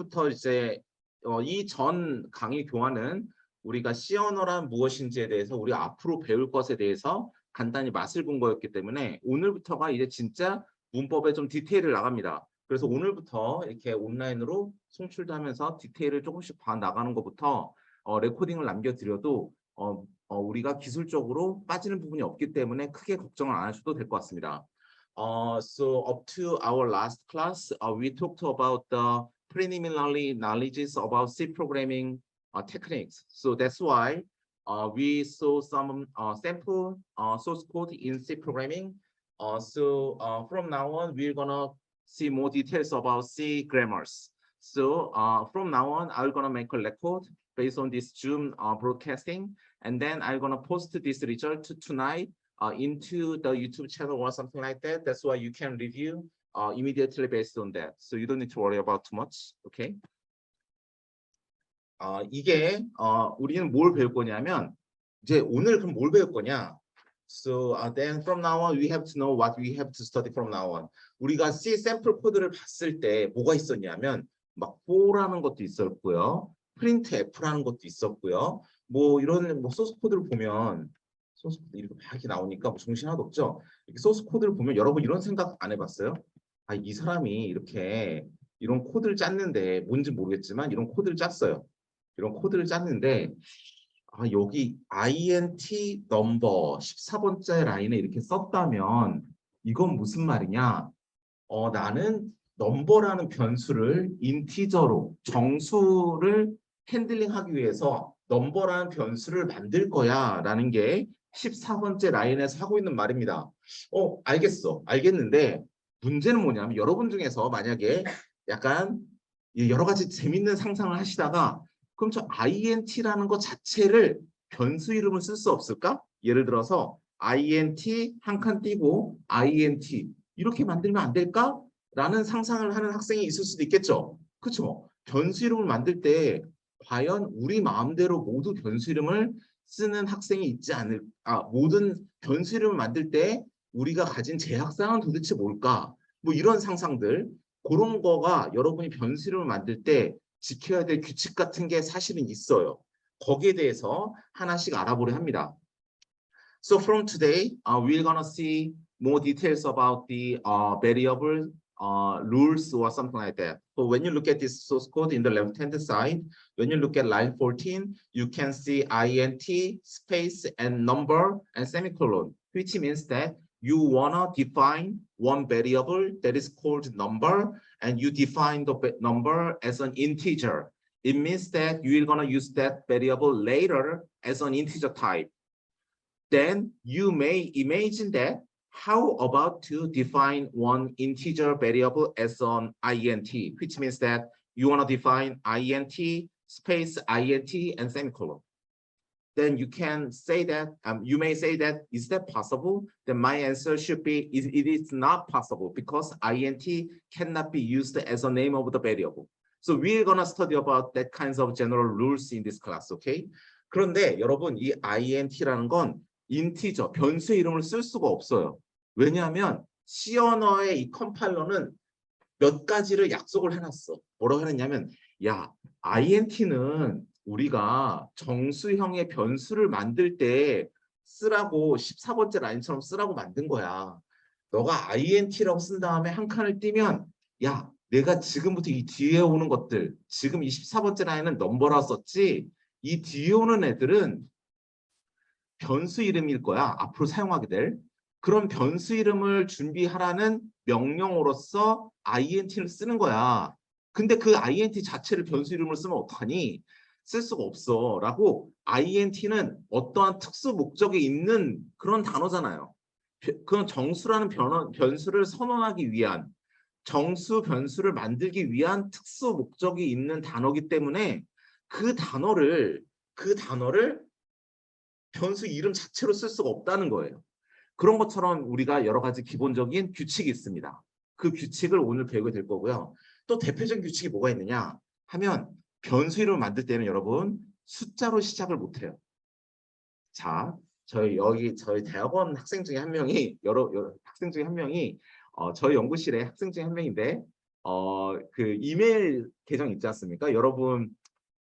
오늘부터 이제 이 전 강의 교환은 우리가 C 언어란 무엇인지에 대해서 우리가 앞으로 배울 것에 대해서 간단히 맛을 본 거였기 때문에 오늘부터가 이제 진짜 문법에 좀 디테일을 나갑니다. 그래서 오늘부터 이렇게 온라인으로 송출도 하면서 디테일을 조금씩 봐 나가는 것부터 레코딩을 남겨드려도 우리가 기술적으로 빠지는 부분이 없기 때문에 크게 걱정을 안 하셔도 될 것 같습니다. So up to our last class, we talked about the preliminary knowledges about C programming techniques. So that's why we saw some sample source code in C programming. From now on, we're gonna see more details about C grammars. So from now on, I'm gonna make a record based on this Zoom broadcasting, and then I'm gonna post this result tonight into the YouTube channel or something like that. That's why you can review immediately based on that. So you don't need to worry about too much. Okay. 이게 우리는 뭘 배울 거냐면 이제 오늘 그럼 뭘 배울 거냐? So then from now on we have to know what we have to study from now on. 우리가 C 샘플 코드를 봤을 때 뭐가 있었냐면 막 for라는 것도 있었고요, print F라는 것도 있었고요. 뭐 이런 뭐 소스 코드를 보면 소스 코드 이렇게 막 이렇게 나오니까 뭐 정신 하나도 없죠. 이렇게 소스 코드를 보면 여러분 이런 생각 안 해봤어요? 아, 이 사람이 이렇게 이런 코드를 짰는데 뭔지 모르겠지만 이런 코드를 짰어요. 이런 코드를 짰는데 여기 int 넘버 14번째 라인에 이렇게 썼다면 이건 무슨 말이냐? 나는 넘버라는 변수를 인티저로 정수를 핸들링하기 위해서 넘버라는 변수를 만들 거야 라는 게 14번째 라인에서 하고 있는 말입니다. 알겠어. 알겠는데 문제는 뭐냐면 여러분 중에서 만약에 약간 여러 가지 재밌는 상상을 하시다가 그럼 저 int라는 것 자체를 변수 이름을 쓸 수 없을까? 예를 들어서 int 한 칸 띄고 int 이렇게 만들면 안 될까? 라는 상상을 하는 학생이 있을 수도 있겠죠. 그렇죠? 변수 이름을 만들 때 과연 우리 마음대로 모두 변수 이름을 쓰는 학생이 있지 않을 모든 변수 이름을 만들 때 우리가 가진 제약사항은 도대체 뭘까? 뭐 이런 상상들, 그런 거가 여러분이 변수 이름을 만들 때 지켜야 될 규칙 같은 게 사실은 있어요. 거기에 대해서 하나씩 알아보려 합니다. So from today, we're gonna see more details about the variable rules or something like that. So when you look at this source code in the left-hand side, when you look at line 14, you can see int, space, and number, and semicolon, which means that you wanna define one variable that is called number, and you define the number as an integer. It means that you're gonna use that variable later as an integer type. Then you may imagine that how about to define one integer variable as an int, which means that you want to define int, space, int, and semicolon. Then you can say that, you may say that, is that possible? Then my answer should be, it is not possible because int cannot be used as a name of the variable. So we're going to study about that kinds of general rules in this class, okay? 그런데 여러분, 이 int라는 건 인티저, 변수의 이름을 쓸 수가 없어요. 왜냐하면 C 언어의 이 컴파일러는 몇 가지를 약속을 해놨어. 뭐라고 해놨냐면, 야, int는 우리가 정수형의 변수를 만들 때 쓰라고 14번째 라인처럼 쓰라고 만든 거야. 너가 int라고 쓴 다음에 한 칸을 띄면, 야, 내가 지금부터 이 뒤에 오는 것들, 지금 24번째 라인은 넘버라고 썼지, 이 뒤에 오는 애들은 변수 이름일 거야. 앞으로 사용하게 될. 그런 변수 이름을 준비하라는 명령어로서 int를 쓰는 거야. 근데 그 int 자체를 변수 이름으로 쓰면 어떡하니? 쓸 수가 없어. 라고 int는 어떠한 특수 목적이 있는 그런 단어잖아요. 그건 정수라는 변수를 선언하기 위한, 정수 변수를 만들기 위한 특수 목적이 있는 단어이기 때문에 그 단어를 변수 이름 자체로 쓸 수가 없다는 거예요. 그런 것처럼 우리가 여러 가지 기본적인 규칙이 있습니다. 그 규칙을 오늘 배우게 될 거고요. 또 대표적인 규칙이 뭐가 있느냐 하면 변수 이름을 만들 때는 여러분 숫자로 시작을 못해요. 자, 저희 대학원 학생 중에 한 명이 저희 연구실의 학생 중에 한 명인데 그 이메일 계정 있지 않습니까? 여러분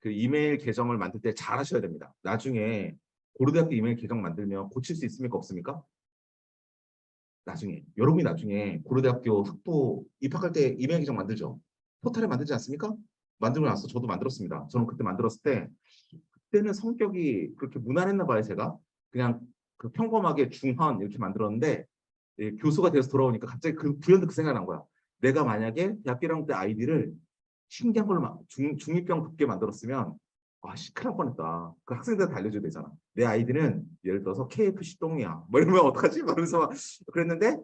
그 이메일 계정을 만들 때 잘 하셔야 됩니다. 나중에 고려대학교 이메일 계정 만들면 고칠 수 있습니까? 없습니까? 나중에 여러분이 나중에 고려대학교 학부 입학할 때 이메일 계정 만들죠. 포털에 만들지 않습니까? 만들고 나서 저도 만들었습니다. 저는 그때 만들었을 때 그때는 성격이 그렇게 무난했나 봐요. 제가 그냥 그 평범하게 중헌 이렇게 만들었는데 교수가 돼서 돌아오니까 갑자기 그 불현듯 그 생각이 난 거야. 내가 만약에 대학교 1학년 때 아이디를 신기한 걸로 중이병 급게 만들었으면 큰일 날 뻔했다. 그 학생들한테 알려줘야 되잖아. 내 아이디는 예를 들어서 KFC 똥이야. 뭐 이러면 어떡하지? 이러면서 막 그랬는데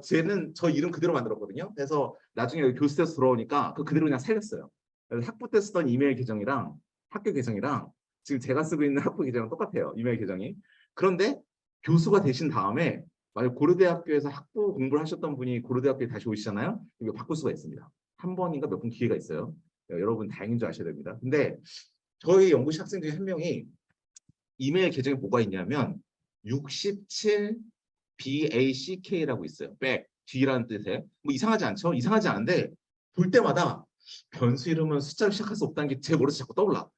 쟤는 저 이름 그대로 만들었거든요. 그래서 나중에 교수에서 돌아오니까 그 그대로 그냥 살렸어요. 그래서 학부 때 쓰던 이메일 계정이랑 학교 계정이랑 지금 제가 쓰고 있는 학부 계정은 똑같아요. 이메일 계정이. 그런데 교수가 되신 다음에 만약 고려대학교에서 학부 공부를 하셨던 분이 고려대학교에 다시 오시잖아요. 이거 바꿀 수가 있습니다. 한 번인가 몇 번 기회가 있어요. 여러분 다행인 줄 아셔야 됩니다. 근데 저희 연구실 학생 중에 한 명이 이메일 계정에 뭐가 있냐면 67 BACK라고 있어요. back, 뒤라는 뜻에. 뭐 이상하지 않죠? 이상하지 않은데 볼 때마다 변수 이름은 숫자로 시작할 수 없다는 게 제 머릿속에 자꾸 떠올라.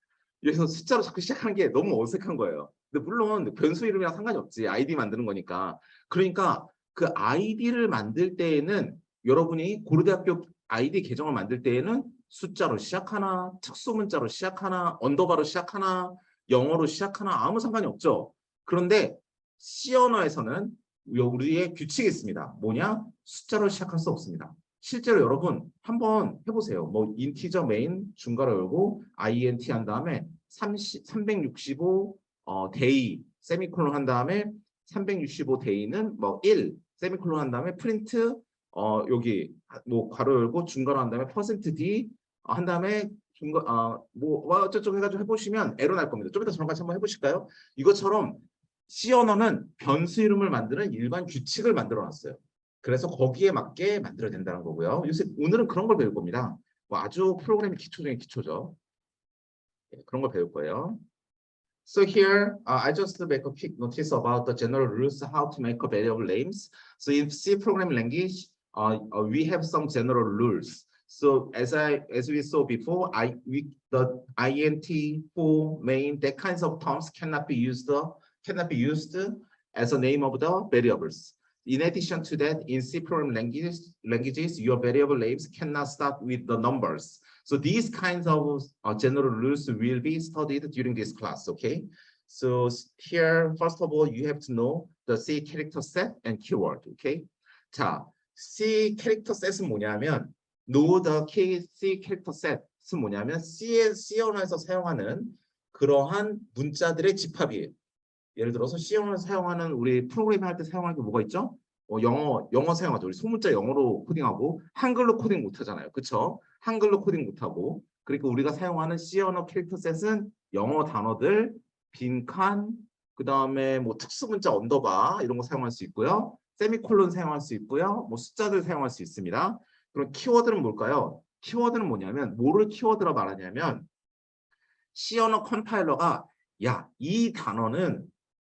그래서 숫자로 자꾸 시작하는 게 너무 어색한 거예요. 근데 물론 변수 이름이랑 상관이 없지. 아이디 만드는 거니까. 그러니까 그 아이디를 만들 때에는 여러분이 고려대학교 아이디 계정을 만들 때에는 숫자로 시작하나, 특수문자로 시작하나, 언더바로 시작하나, 영어로 시작하나 아무 상관이 없죠. 그런데 C 언어에서는 우리의 규칙이 있습니다. 뭐냐? 숫자로 시작할 수 없습니다. 실제로 여러분 한번 해보세요. 뭐 인티저 메인 중괄호 열고 int 한 다음에 365 데이 세미콜론 한 다음에 365 데이는 뭐 1 세미콜론 한 다음에 프린트 여기 뭐 괄호 열고 중괄호 한 다음에 %d 한 다음에 뭐 어쩌고 해가지고 해보시면 에러 날 겁니다. 좀 이따 저랑 같이 한번 해보실까요? 이것처럼 C 언어는 변수 이름을 만드는 일반 규칙을 만들어 놨어요. 그래서 거기에 맞게 만들어야 된다는 거고요. 요새 오늘은 그런 걸 배울 겁니다. 뭐 아주 프로그래밍 기초 중에 기초죠. 그런 걸 배울 거예요. So here, I just make a quick notice about the general rules how to make a variable names. So in C programming language, we have some general rules. So as we saw before, the int, for, main, that kinds of terms cannot be used as a name of the variables. In addition to that, in C programming languages, your variable names cannot start with the numbers. So these kinds of general rules will be studied during this class, okay? So here, first of all, you have to know the C character set and keyword, okay? 자, C character set은 뭐냐면 know the C character set은 뭐냐면 C 언어에서 사용하는 그러한 문자들의 집합이에요. 예를 들어서 C 언어에서 사용하는 우리 프로그래밍 할 때 사용하는 게 뭐가 있죠? 영어 사용하죠. 우리 소문자 영어로 코딩하고 한글로 코딩 못하잖아요. 그렇죠? 한글로 코딩 못하고 그러니까 우리가 사용하는 C 언어 캐릭터 셋은 영어 단어들, 빈칸, 그 다음에 뭐 특수문자 언더바 이런 거 사용할 수 있고요. 세미콜론 사용할 수 있고요. 뭐 숫자들 사용할 수 있습니다. 그럼 키워드는 뭘까요? 키워드는 뭐냐면 뭐를 키워드라 말하냐면 C 언어 컴파일러가 야, 이 단어는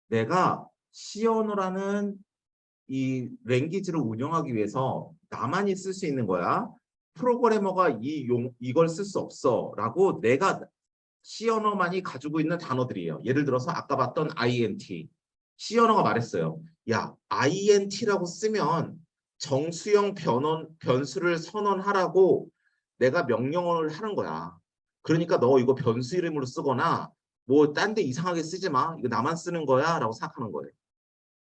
내가 C 언어라는 이 랭귀지를 운영하기 위해서 나만이 쓸 수 있는 거야. 프로그래머가 이걸 쓸 수 없어 라고 내가 C 언어만이 가지고 있는 단어들이에요. 예를 들어서 아까 봤던 int. C 언어가 말했어요. 야, int라고 쓰면 정수형 변수를 선언하라고 내가 명령어를 하는 거야. 그러니까 너 이거 변수 이름으로 쓰거나 뭐 딴 데 이상하게 쓰지 마. 이거 나만 쓰는 거야 라고 생각하는 거예요.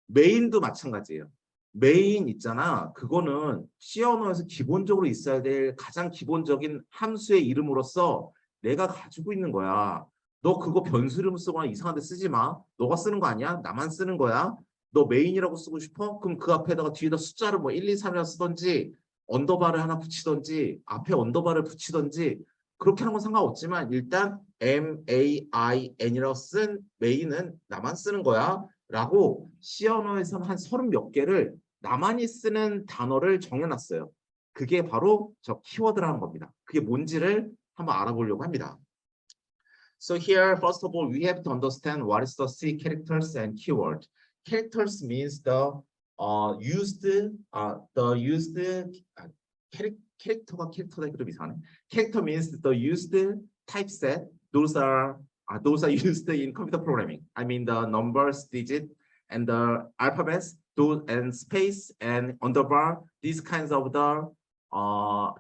메인도 마찬가지예요. 메인 있잖아. 그거는 C 언어에서 기본적으로 있어야 될 가장 기본적인 함수의 이름으로서 내가 가지고 있는 거야. 너 그거 변수 이름 쓰거나 이상한 데 쓰지 마. 너가 쓰는 거 아니야? 나만 쓰는 거야. 너 메인이라고 쓰고 싶어? 그럼 그 앞에다가 뒤에다 숫자를 뭐 1, 2, 3이라 쓰던지 언더바를 하나 붙이던지 앞에 언더바를 붙이던지 그렇게 하는 건 상관없지만 일단 MAIN이라고 쓴 메인은 나만 쓰는 거야. 라고 C 언어에서는 한 30몇 개를 나만이 쓰는 단어를 정해놨어요. 그게 바로 저 키워드라는 겁니다. 그게 뭔지를 한번 알아보려고 합니다. So here, first of all, we have to understand what is the C characters and keyword. Characters means the used 캐릭터가 좀 이상하네. Character means the used type set. Those are used in computer programming. I mean the numbers, digit, and the alphabets, those and space and underbar. These kinds of the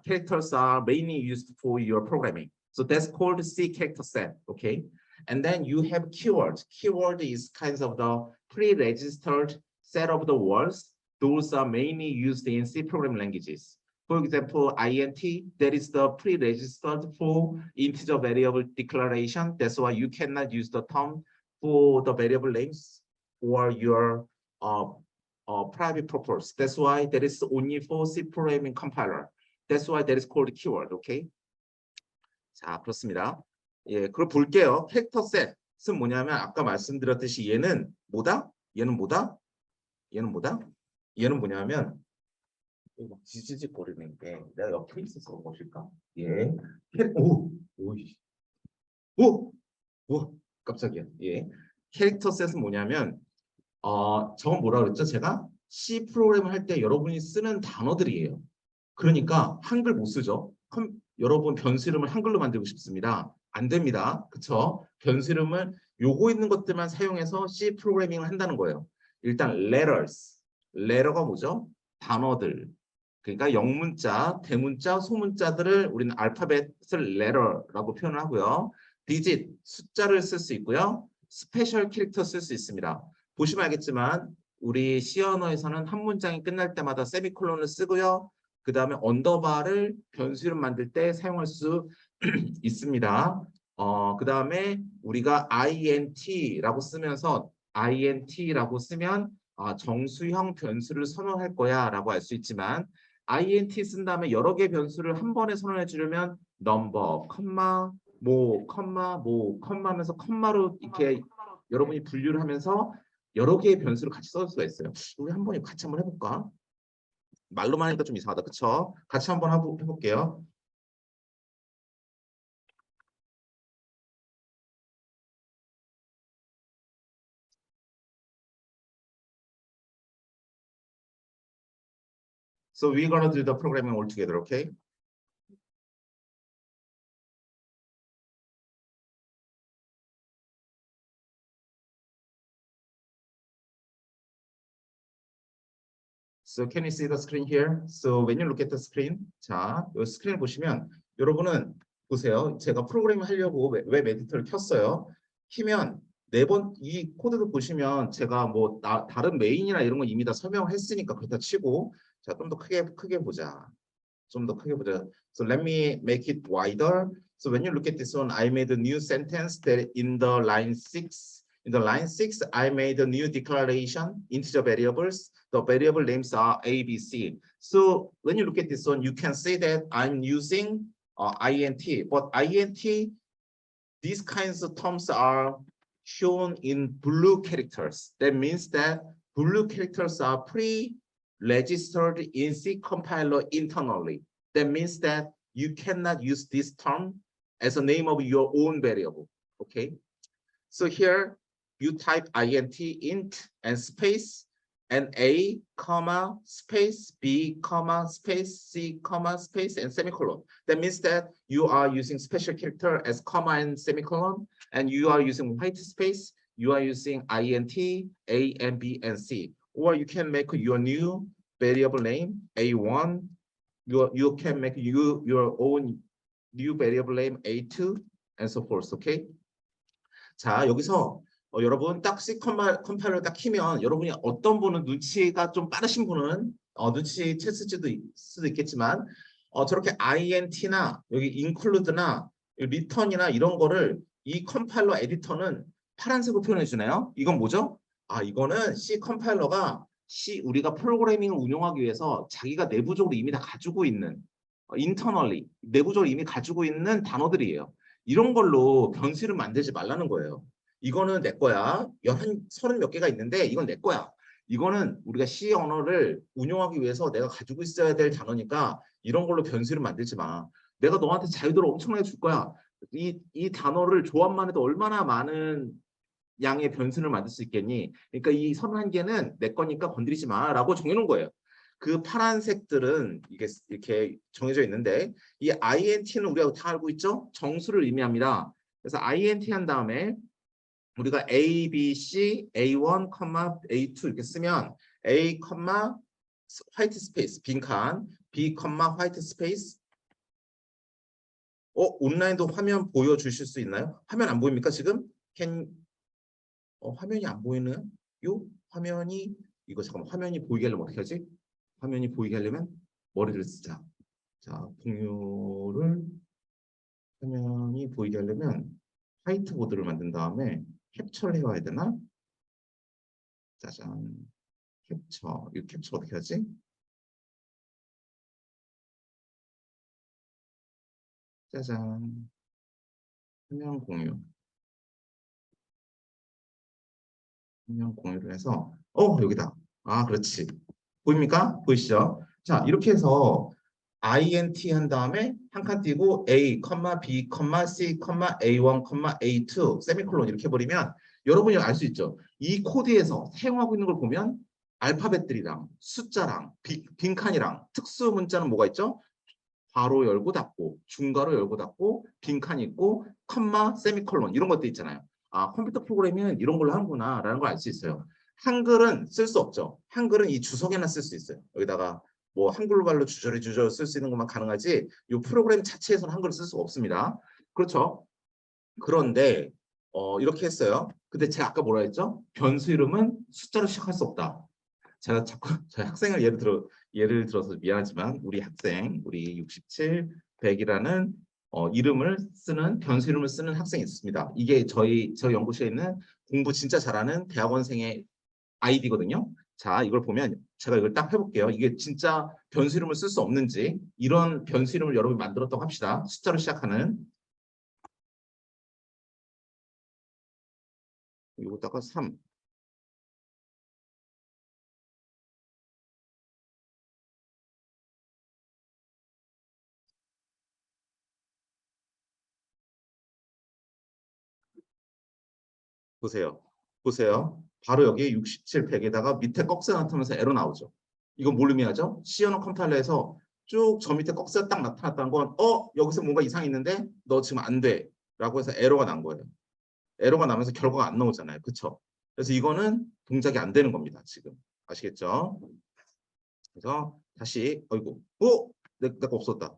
characters are mainly used for your programming. So that's called C character set. Okay, and then you have keyword. Keyword is kinds of the pre-registered set of the words. Those are mainly used in C programming languages. For example, int, that is the pre-registered for integer variable declaration. That's why you cannot use the term for the variable names or your private purpose. That's why that is only for C programming compiler. That's why that is called keyword. Okay. 자, 그렇습니다. 예, 그걸 볼게요. 캐릭터 셋은 뭐냐면 아까 말씀드렸듯이 얘는 뭐다? 얘는 뭐다? 얘는 뭐다? 얘는 뭐냐면 막 지지직거리는 게 내가 옆에 있어서 것일까? 예. 오, 깜짝이야. 예. 캐릭터 셋은 뭐냐면 저건 뭐라 그랬죠? 제가 C 프로그램을 할 때 여러분이 쓰는 단어들이에요. 그러니까 한글 못 쓰죠. 그럼 여러분 변수 이름을 한글로 만들고 싶습니다. 안 됩니다. 그쵸? 변수 이름을 요거 있는 것들만 사용해서 C 프로그래밍을 한다는 거예요. 일단 letters. letter가 뭐죠? 단어들. 그러니까 영문자, 대문자, 소문자들을 우리는 알파벳을 letter라고 표현을 하고요. digit, 숫자를 쓸 수 있고요. 스페셜 캐릭터 쓸 수 있습니다. 보시면 알겠지만 우리 C 언어에서는 한 문장이 끝날 때마다 세미콜론을 쓰고요. 그 다음에 언더바를 변수 이름 만들 때 사용할 수 있습니다. 그 다음에 우리가 int라고 쓰면서 int라고 쓰면 정수형 변수를 선언할 거야 라고 알 수 있지만 int 쓴 다음에 여러 개 변수를 한 번에 선언해 주려면 number, 컴마, 컴마 하면서 컴마로 이렇게 여러분이 분류를 하면서 여러 개의 변수를 같이 써줄 수가 있어요. 우리 같이 한번 해볼까? 말로만 하니까 좀 이상하다. 그쵸? 같이 한번 해볼게요. So we're gonna do the programming all together, okay? So can you see the screen here? So when you look at the screen, 자, 이 스크린을 보시면 여러분은 보세요. 제가 프로그램 하려고 웹 에디터를 켰어요. 키면 이 코드를 보시면 제가 뭐 다른 메인이나 이런 거 이미 다 설명을 했으니까 그렇다 치고 자, 좀 더 크게 보자. 좀 더 크게 보자. So let me make it wider. So when you look at this one, I made a new sentence that in the line 6. In the line 6, I made a new declaration, integer variables. The variable names are A, B, C. So when you look at this one, you can see that I'm using int, but int, these kinds of terms are shown in blue characters. That means that blue characters are pre-registered in C compiler internally. That means that you cannot use this term as a name of your own variable. Okay. So here you type int and space and A, comma, space, B, comma, space, C, comma, space, and semicolon. That means that you are using special character as comma and semicolon, and you are using white space, you are using int, A, and B, and C. Or you can make your new variable name, A1. You can make your own new variable name, A2, and so forth, okay? 자, 여기서 여러분 딱 C 컴파일러 딱 키면 여러분이 어떤 분은 눈치가 좀 빠르신 분은 눈치챘을 수도 있겠지만 저렇게 int나 여기 include나 return이나 이런 거를 이 컴파일러 에디터는 파란색으로 표현해 주네요. 이건 뭐죠? 이거는 C 컴파일러가 우리가 프로그래밍을 운용하기 위해서 자기가 내부적으로 이미 다 가지고 있는 internally 내부적으로 이미 가지고 있는 단어들이에요. 이런 걸로 변수를 만들지 말라는 거예요. 이거는 내 거야. 30 몇 개가 있는데 이건 내 거야. 이거는 우리가 C 언어를 운용하기 위해서 내가 가지고 있어야 될 단어니까 이런 걸로 변수를 만들지 마. 내가 너한테 자유도를 엄청나게 줄 거야. 이 단어를 조합만 해도 얼마나 많은 양의 변수를 만들 수 있겠니? 그러니까 이 31개는 내 거니까 건드리지 마라고 정해놓은 거예요. 그 파란색들은 이게 이렇게 정해져 있는데 이 int는 우리가 다 알고 있죠? 정수를 의미합니다. 그래서 int 한 다음에 우리가 A, B, C, A1, A2 이렇게 쓰면 A, 화이트 스페이스 빈칸, B, 화이트 스페이스. 온라인도 화면 보여주실 수 있나요? 화면 안 보입니까 지금? 화면이 안 보이는 요 화면이 이거 잠깐만 화면이 보이게 하려면 어떻게 하지? 화면이 보이게 하려면 머리를 쓰자. 자, 공유를 화면이 보이게 하려면 화이트보드를 만든 다음에 캡처를 해와야 되나? 짜잔. 캡처. 이 캡처 어떻게 하지? 짜잔. 화면 공유. 화면 공유를 해서 여기다. 아, 그렇지. 보입니까? 보이시죠? 자, 이렇게 해서 int 한 다음에 한 칸 띄고 a, b, c, a1, a2 세미콜론 이렇게 해버리면 여러분이 알 수 있죠. 이 코드에서 사용하고 있는 걸 보면 알파벳들이랑 숫자랑 빈칸이랑 특수 문자는 뭐가 있죠? 괄호 열고 닫고 중괄호 열고 닫고 빈칸 있고 세미콜론 이런 것도 있잖아요. 아, 컴퓨터 프로그래밍은 이런 걸로 하는구나 라는 걸 알 수 있어요. 한글은 쓸 수 없죠. 한글은 이 주석에나 쓸 수 있어요. 여기다가 뭐 한글로 발로 주저리 쓸 수 있는 것만 가능하지 이 프로그램 자체에서는 한글을 쓸 수가 없습니다. 그렇죠? 그런데 이렇게 했어요. 근데 제가 아까 뭐라 했죠? 변수 이름은 숫자로 시작할 수 없다. 제가 자꾸 저희 학생을 예를 들어서 미안하지만 우리 학생 우리 67, 100이라는 이름을 쓰는 변수 이름을 쓰는 학생이 있습니다. 이게 저희 연구실에 있는 공부 진짜 잘하는 대학원생의 아이디거든요. 자, 이걸 보면 제가 이걸 딱 해볼게요. 이게 진짜 변수 이름을 쓸 수 없는지 이런 변수 이름을 여러분이 만들었다고 합시다. 숫자로 시작하는 이거다가 3 보세요. 보세요. 바로 여기 67, 100에다가 밑에 꺽쇠가 나타나면서 에러 나오죠. 이건 뭘 의미하죠? C 언어 컴파일러에서 쭉 저 밑에 꺽쇠가 딱 나타났다는 건 여기서 뭔가 이상이 있는데 너 지금 안 돼. 라고 해서 에러가 난 거예요. 에러가 나면서 결과가 안 나오잖아요. 그렇죠? 그래서 이거는 동작이 안 되는 겁니다. 지금. 아시겠죠? 그래서 다시 어이구. 내가 없었다.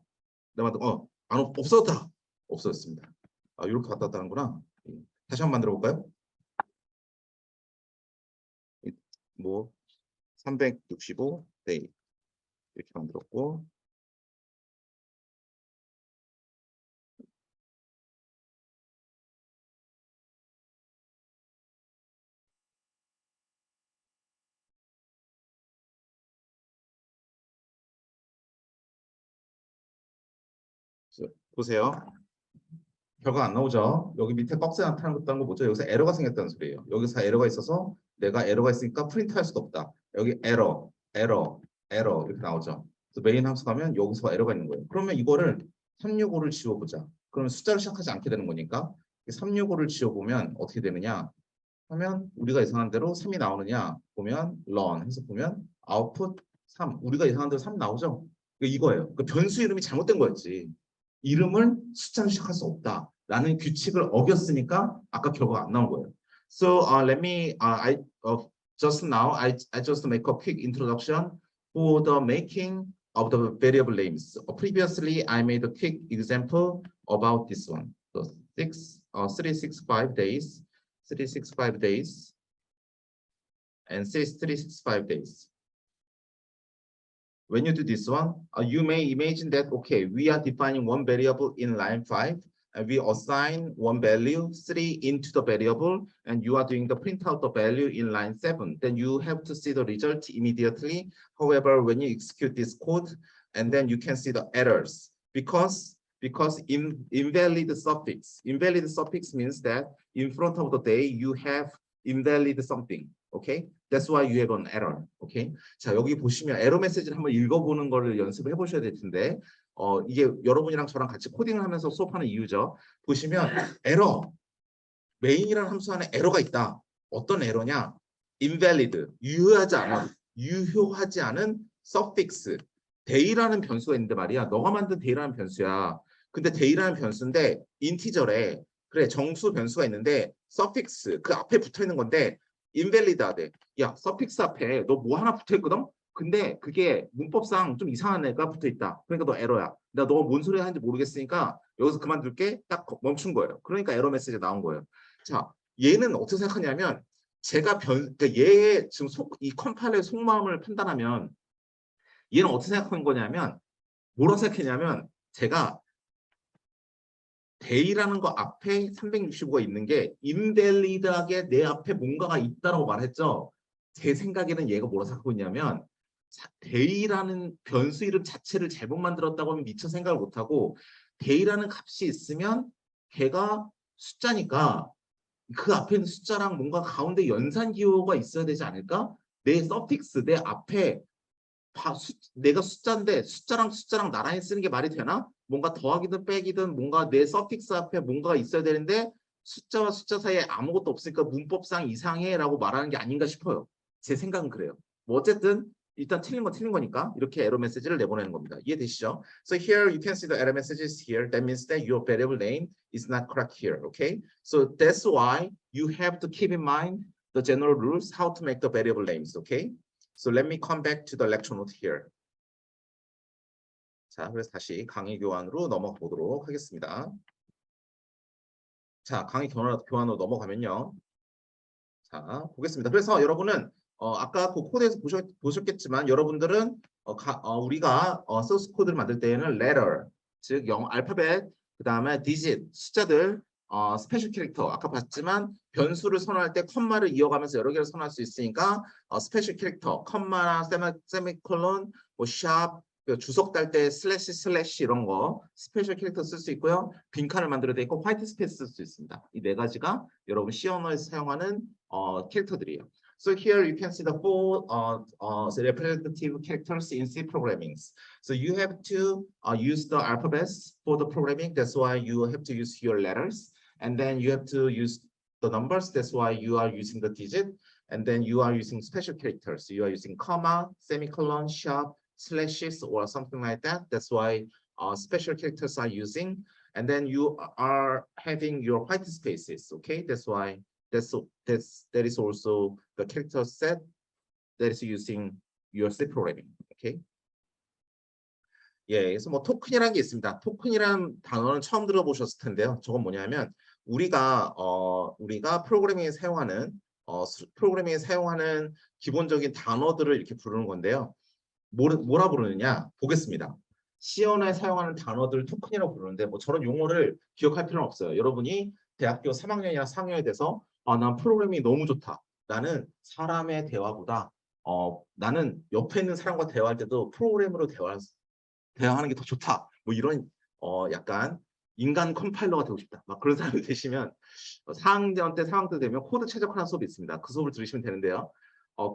내가 만든 없었다. 없어졌습니다. 아, 이렇게 왔다 갔다 하는구나. 다시 한번 만들어 볼까요? 뭐 365 데이 이렇게 만들었고 보세요. 결과 안 나오죠. 여기 밑에 박스에 나타난 것도 뭐죠? 여기서 에러가 생겼다는 소리예요. 여기서 에러가 있어서 내가 에러가 있으니까 프린트할 수가 없다. 여기 에러, 에러, 에러 이렇게 나오죠. 그래서 메인 함수 가면 여기서 에러가 있는 거예요. 그러면 이거를 365를 지워보자. 그러면 숫자로 시작하지 않게 되는 거니까 365를 지워보면 어떻게 되느냐 하면 우리가 예상한 대로 3이 나오느냐 보면 run 해서 보면 output 3 우리가 예상한 대로 3 나오죠. 이거예요. 그 변수 이름이 잘못된 거였지. 이름을 숫자로 시작할 수 없다라는 규칙을 어겼으니까 아까 결과가 안 나온 거예요. So let me just now I just make a quick introduction for the making of the variable names. Previously I made a quick example about this one. So 365 days 365 days and 365 days. When you do this one, you may imagine that, okay, we are defining one variable in line 5, and we assign one value, 3 into the variable, and you are doing the print out the value in line 7. Then you have to see the result immediately. However, when you execute this code, and then you can see the errors because invalid suffix means that in front of the day you have invalid something. Okay, that's why you have an error. Okay, 자 여기 보시면 에러 메시지를 한번 읽어보는 거를 연습을 해보셔야 될 텐데 이게 여러분이랑 저랑 같이 코딩을 하면서 수업하는 이유죠. 보시면 에러 메인이라는 함수 안에 에러가 있다. 어떤 에러냐? invalid 유효하지 않은 suffix day라는 변수가 있는데 말이야. 너가 만든 day라는 변수야. 근데 day라는 변수인데 인티저래. 그래 정수 변수가 있는데 suffix 그 앞에 붙어 있는 건데 invalid하대. 야 suffix 앞에 너 뭐 하나 붙어 있거든. 근데 그게 문법상 좀 이상한 애가 붙어 있다. 그러니까 너 에러야. 나 너가 뭔 소리 하는지 모르겠으니까 여기서 그만둘게. 딱 멈춘 거예요. 그러니까 에러 메시지 나온 거예요. 자, 얘는 어떻게 생각하냐면 제가 그러니까 얘의 지금 이 컴파일러의 속마음을 판단하면 얘는 어떻게 생각한 거냐면 뭐라고 생각했냐면 제가 day라는 거 앞에 365가 있는 게 invalid하게 내 앞에 뭔가가 있다라고 말했죠. 제 생각에는 얘가 뭐라고 생각하고 있냐면 day라는 변수 이름 자체를 잘못 만들었다고 하면 미처 생각을 못하고 day라는 값이 있으면 걔가 숫자니까 그 앞에 있는 숫자랑 뭔가 가운데 연산 기호가 있어야 되지 않을까? 내 서픽스, 내 앞에 내가 숫자인데 숫자랑 나란히 쓰는 게 말이 되나? 뭔가 더하기든 빼기든 뭔가 내 서픽스 앞에 뭔가가 있어야 되는데 숫자와 숫자 사이에 아무것도 없으니까 문법상 이상해라고 말하는 게 아닌가 싶어요. 제 생각은 그래요. 뭐 어쨌든 일단 틀린 건 틀린 거니까 이렇게 에러 메시지를 내보내는 겁니다. 이해되시죠? So here you can see the error messages here. That means that your variable name is not correct here. Okay? So that's why you have to keep in mind the general rules how to make the variable names. Okay? So let me come back to the lecture note here. 자, 그래서 다시 강의 교환으로 넘어가 보도록 하겠습니다. 자, 강의 교환으로 넘어가면요. 자, 보겠습니다. 그래서 여러분은 아까 그 코드에서 보셨겠지만 여러분들은 우리가 소스 코드를 만들 때에는 letter, 즉 알파벳, 그 다음에 digit, 숫자들, 스페셜 캐릭터 아까 봤지만 변수를 선언할 때 컴마를 이어가면서 여러 개를 선언할 수 있으니까 스페셜 캐릭터, 컴마나 세미콜론, 뭐 샵, 주석 달 때 슬래시 이런 거 스페셜 캐릭터 쓸 수 있고요. 빈칸을 만들어야 돼 있고 화이트 스페이스 쓸 수 있습니다. 이 네 가지가 여러분 C 언어에서 사용하는 캐릭터들이에요. So here you can see the four representative characters in C programming. So you have to use the alphabets for the programming. That's why you have to use your letters. And then you have to use the numbers. That's why you are using the digit. And then you are using special characters. You are using comma, semicolon, sharp, slashes, or something like that. That's why special characters are using. And then you are having your white spaces. Okay, that's why that is also the character set that is using your C programming. Okay. 예, 그래서 뭐 토큰이라는 게 있습니다. 토큰이라는 단어는 처음 들어보셨을 텐데요. 저건 뭐냐면 우리가 프로그래밍에 사용하는 기본적인 단어들을 이렇게 부르는 건데요. 뭐라 부르느냐 보겠습니다. C 언어에 사용하는 단어들 토큰이라고 부르는데 뭐 저런 용어를 기억할 필요는 없어요. 여러분이 대학교 3학년이나 4학년에 돼서 난 프로그래밍이 너무 좋다. 나는 사람의 대화보다 나는 옆에 있는 사람과 대화할 때도 프로그램으로 대화하는 게 더 좋다. 뭐 이런 약간 인간 컴파일러가 되고 싶다. 막 그런 사람이 되시면 4학년 때 4학년 때 되면 코드 최적화라는 수업이 있습니다. 그 수업을 들으시면 되는데요.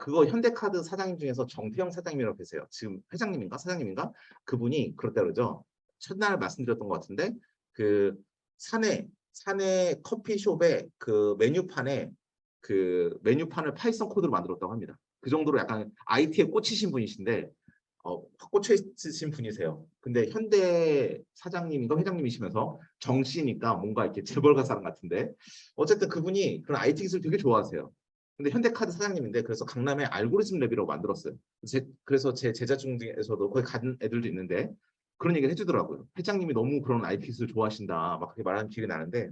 그거 현대카드 사장님 중에서 정태영 사장님이라고 계세요. 지금 회장님인가 사장님인가? 그분이 그렇다 그러죠. 첫날 말씀드렸던 것 같은데 그 사내 커피숍에 그 메뉴판을 파이썬 코드로 만들었다고 합니다. 그 정도로 약간 IT에 꽂히신 분이신데 확 꽂혀 있으신 분이세요. 근데 현대 사장님인가 회장님이시면서 정씨니까 뭔가 이렇게 재벌가 사람 같은데 어쨌든 그분이 그런 IT 기술 되게 좋아하세요. 근데 현대카드 사장님인데 그래서 강남에 알고리즘 랩이라고 만들었어요. 그래서 제 제자 중에서도 거기 간 애들도 있는데 그런 얘기를 해주더라고요. 회장님이 너무 그런 IT 기술 좋아하신다 막 그렇게 말하는 기억이 나는데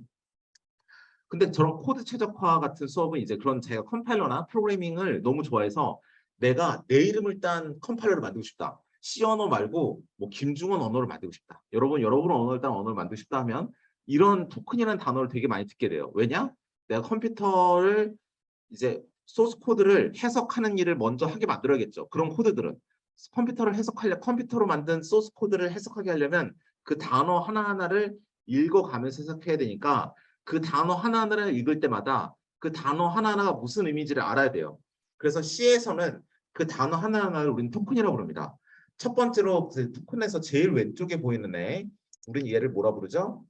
근데 저런 코드 최적화 같은 수업은 이제 그런 제가 컴파일러나 프로그래밍을 너무 좋아해서 내가 내 이름을 딴 컴파일러를 만들고 싶다. C 언어 말고 뭐 김중원 언어를 만들고 싶다. 여러분 언어를 딴 언어를 만들고 싶다 하면 이런 토큰이라는 단어를 되게 많이 듣게 돼요. 왜냐? 내가 컴퓨터를 이제 소스 코드를 해석하는 일을 먼저 하게 만들어야겠죠. 그런 코드들은 컴퓨터로 만든 소스 코드를 해석하게 하려면 그 단어 하나하나를 읽어가면서 해석해야 되니까 그 단어 하나하나를 읽을 때마다 그 단어 하나하나가 무슨 의미인지를 알아야 돼요. 그래서 C에서는 그 단어 하나하나를 우리는 토큰이라고 부릅니다. 첫 번째로 그 토큰에서 제일 왼쪽에 보이는 애, 우리는 얘를 뭐라 부르죠?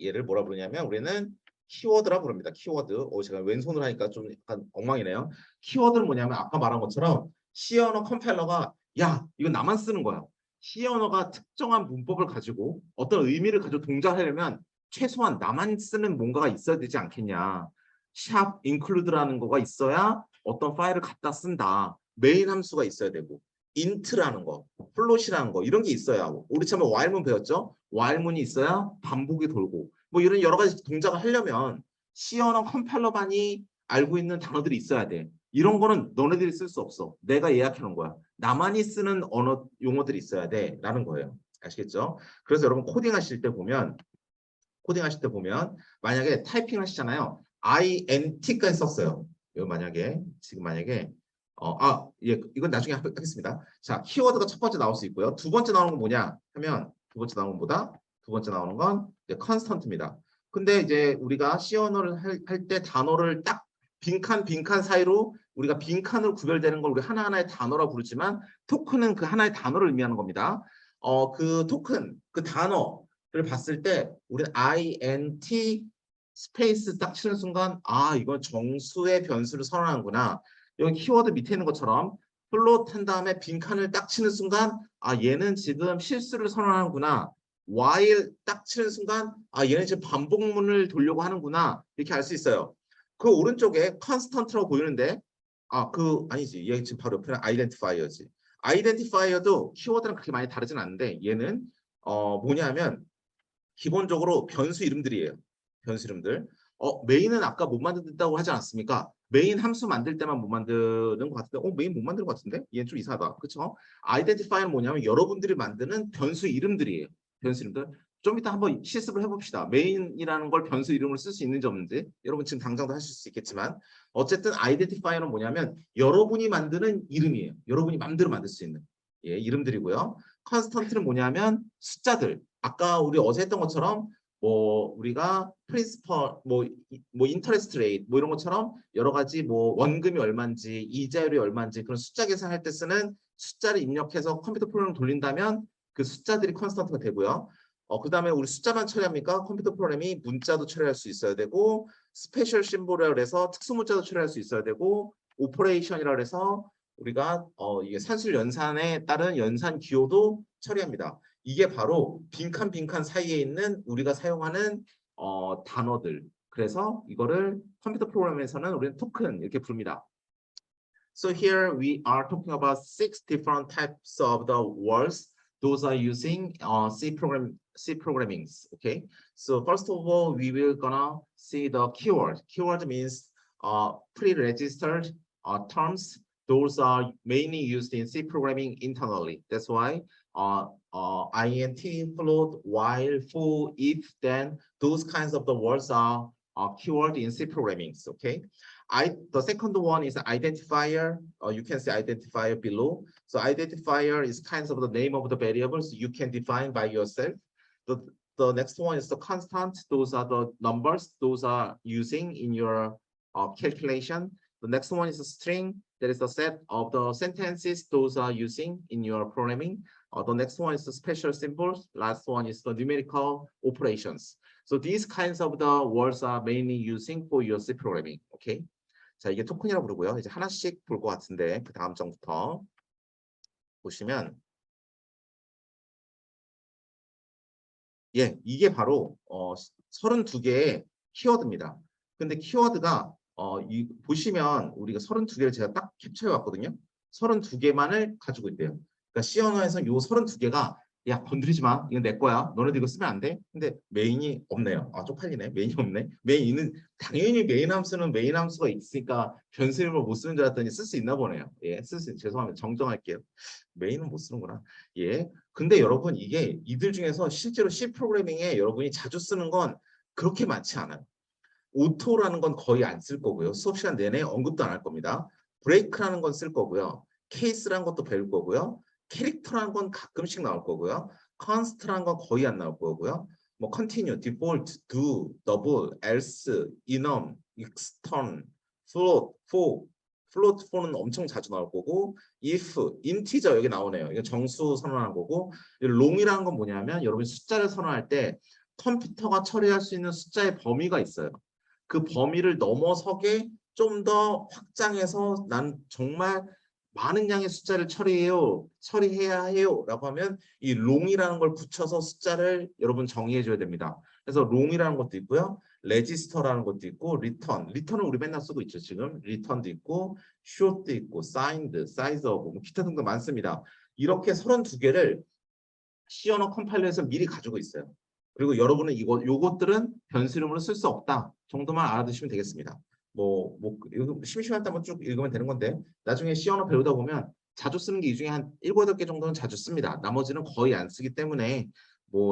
얘를 뭐라 부르냐면 우리는 키워드라 부릅니다. 키워드. 제가 왼손으로 하니까 좀 약간 엉망이네요. 키워드는 뭐냐면 아까 말한 것처럼 C 언어 컴파일러가 야, 이건 나만 쓰는 거야. C 언어가 특정한 문법을 가지고 어떤 의미를 가지고 동작하려면 최소한 나만 쓰는 뭔가가 있어야 되지 않겠냐. 샵 include라는 거가 있어야 어떤 파일을 갖다 쓴다. 메인 함수가 있어야 되고 int라는 거, 플롯이라는 거 이런 게 있어야. 우리 처음에 while문 배웠죠? while문이 있어야 반복이 돌고 뭐 이런 여러 가지 동작을 하려면 C 언어 컴파일러만이 알고 있는 단어들이 있어야 돼. 이런 거는 너네들이 쓸 수 없어. 내가 예약해 놓은 거야. 나만이 쓰는 언어 용어들이 있어야 돼라는 거예요. 아시겠죠? 그래서 여러분 코딩하실 때 보면 만약에 타이핑 하시잖아요. INT까지 썼어요. 이거 만약에 지금 만약에 예, 이건 나중에 하겠습니다. 자, 키워드가 첫 번째 나올 수 있고요. 두 번째 나오는 건 뭐냐 하면 두 번째 나오는 것보다 두 번째 나오는 건 이제 컨스턴트입니다. 근데 이제 우리가 C 언어를 할 때 단어를 딱 빈칸 사이로 우리가 빈칸으로 구별되는 걸 우리 하나하나의 단어라 부르지만 토큰은 그 하나의 단어를 의미하는 겁니다. 그 토큰, 그 단어를 봤을 때 우리는 INT 스페이스 딱 치는 순간 이건 정수의 변수를 선언하는구나. 여기 키워드 밑에 있는 것처럼 플롯 한 다음에 빈칸을 딱 치는 순간 얘는 지금 실수를 선언하는구나. while 딱 치는 순간 얘는 지금 반복문을 돌려고 하는구나. 이렇게 알 수 있어요. 그 오른쪽에 constant라고 보이는데 아니지. 얘 지금 바로 옆에는 identifier지. identifier도 키워드랑 그렇게 많이 다르진 않는데 얘는 뭐냐면 기본적으로 변수 이름들이에요. 변수 이름들. 메인은 아까 못 만든다고 하지 않았습니까? 메인 함수 만들 때만 못 만드는 것 같은데, 메인 못 만드는 것 같은데? 얘는 좀 이상하다. 그쵸? 아이덴티파이는 뭐냐면 여러분들이 만드는 변수 이름들이에요. 변수 이름들. 좀 이따 한번 실습을 해봅시다. 메인이라는 걸 변수 이름으로 쓸 수 있는지 없는지. 여러분 지금 당장도 하실 수 있겠지만 어쨌든 아이덴티파이는 뭐냐면 여러분이 만드는 이름이에요. 여러분이 마음대로 만들 수 있는 이름들이고요. 컨스턴트는 뭐냐면 숫자들. 아까 우리 어제 했던 것처럼 뭐 우리가 프린시펄 뭐 인터레스트 레이트 뭐 이런 것처럼 여러 가지 뭐 원금이 얼마인지 이자율이 얼마인지 그런 숫자 계산할 때 쓰는 숫자를 입력해서 컴퓨터 프로그램을 돌린다면 그 숫자들이 컨스턴트가 되고요. 그다음에 우리 숫자만 처리합니까? 컴퓨터 프로그램이 문자도 처리할 수 있어야 되고 스페셜 심볼이라고 해서 특수 문자도 처리할 수 있어야 되고 오퍼레이션이라고 해서 우리가 이게 산술 연산에 따른 연산 기호도 처리합니다. 이게 바로 빈칸 사이에 있는 우리가 사용하는 단어들. 그래서 이거를 컴퓨터 프로그램에서는 우리는 토큰 이렇게 부릅니다. So here we are talking about 6 different types of the words. Those are using C programmings. Okay. So first of all, we will gonna see the keyword. Keyword means pre-registered terms. Those are mainly used in C programming internally. That's why int, float, while, for, if, then those kinds of the words are keyword in C programming. Okay. The second one is identifier. You can see identifier below. So identifier is kinds of the name of the variables you can define by yourself. The next one is the constant. Those are the numbers. Those are using in your calculation. The next one is a string. That is the set of the sentences. Those are using in your programming. The next one is the special symbols. Last one is the numerical operations. So these kinds of the words are mainly using for your C programming. Okay. 자, 이게 토큰이라고 부르고요. 이제 하나씩 볼 것 같은데 그 다음 장부터 보시면 이게 바로 32개의 키워드입니다. 근데 키워드가 보시면 우리가 32개를 제가 딱 캡처해 왔거든요. 32개만을 가지고 있대요. 그러니까 C 언어에서 요 32개가 야 건드리지 마. 이건 내 거야. 너네들 이거 쓰면 안 돼. 근데 메인이 없네요. 쪽팔리네. 메인이 없네. 메인은 당연히 메인 함수는 메인 함수가 있으니까 변수 이름을 못 쓰는 줄 알았더니 쓸 수 있나 보네요. 죄송합니다. 정정할게요. 메인은 못 쓰는구나. 근데 여러분 이게 이들 중에서 실제로 C 프로그래밍에 여러분이 자주 쓰는 건 그렇게 많지 않아요. 오토라는 건 거의 안 쓸 거고요. 수업 시간 내내 언급도 안 할 겁니다. 브레이크라는 건 쓸 거고요. 케이스라는 것도 배울 거고요. 캐릭터라는 건 가끔씩 나올 거고요. 컨스트라는 건 거의 안 나올 거고요. 뭐 continue, default, do, double, else, enum, extern, float, for, float for는 엄청 자주 나올 거고 if, integer 여기 나오네요. 이거 정수 선언하는 거고 long이라는 건 뭐냐면 여러분이 숫자를 선언할 때 컴퓨터가 처리할 수 있는 숫자의 범위가 있어요. 그 범위를 넘어서게 좀 더 확장해서 난 정말 많은 양의 숫자를 처리해야 해요라고 하면 이 long이라는 걸 붙여서 숫자를 여러분 정의해 줘야 됩니다. 그래서 long이라는 것도 있고요. register라는 것도 있고 return은 우리 맨날 쓰고 있죠. 지금 return도 있고 short도 있고 signed, size of 뭐 기타 등등 많습니다. 이렇게 32개를 C 언어 컴파일러에서 미리 가지고 있어요. 그리고 여러분은 요것들은 변수 이름으로 쓸 수 없다 정도만 알아두시면 되겠습니다. 심심할 때 한번 쭉 읽으면 되는 건데 나중에 C 언어 배우다 보면 자주 쓰는 게 이 중에 한 7, 8개 정도는 자주 씁니다. 나머지는 거의 안 쓰기 때문에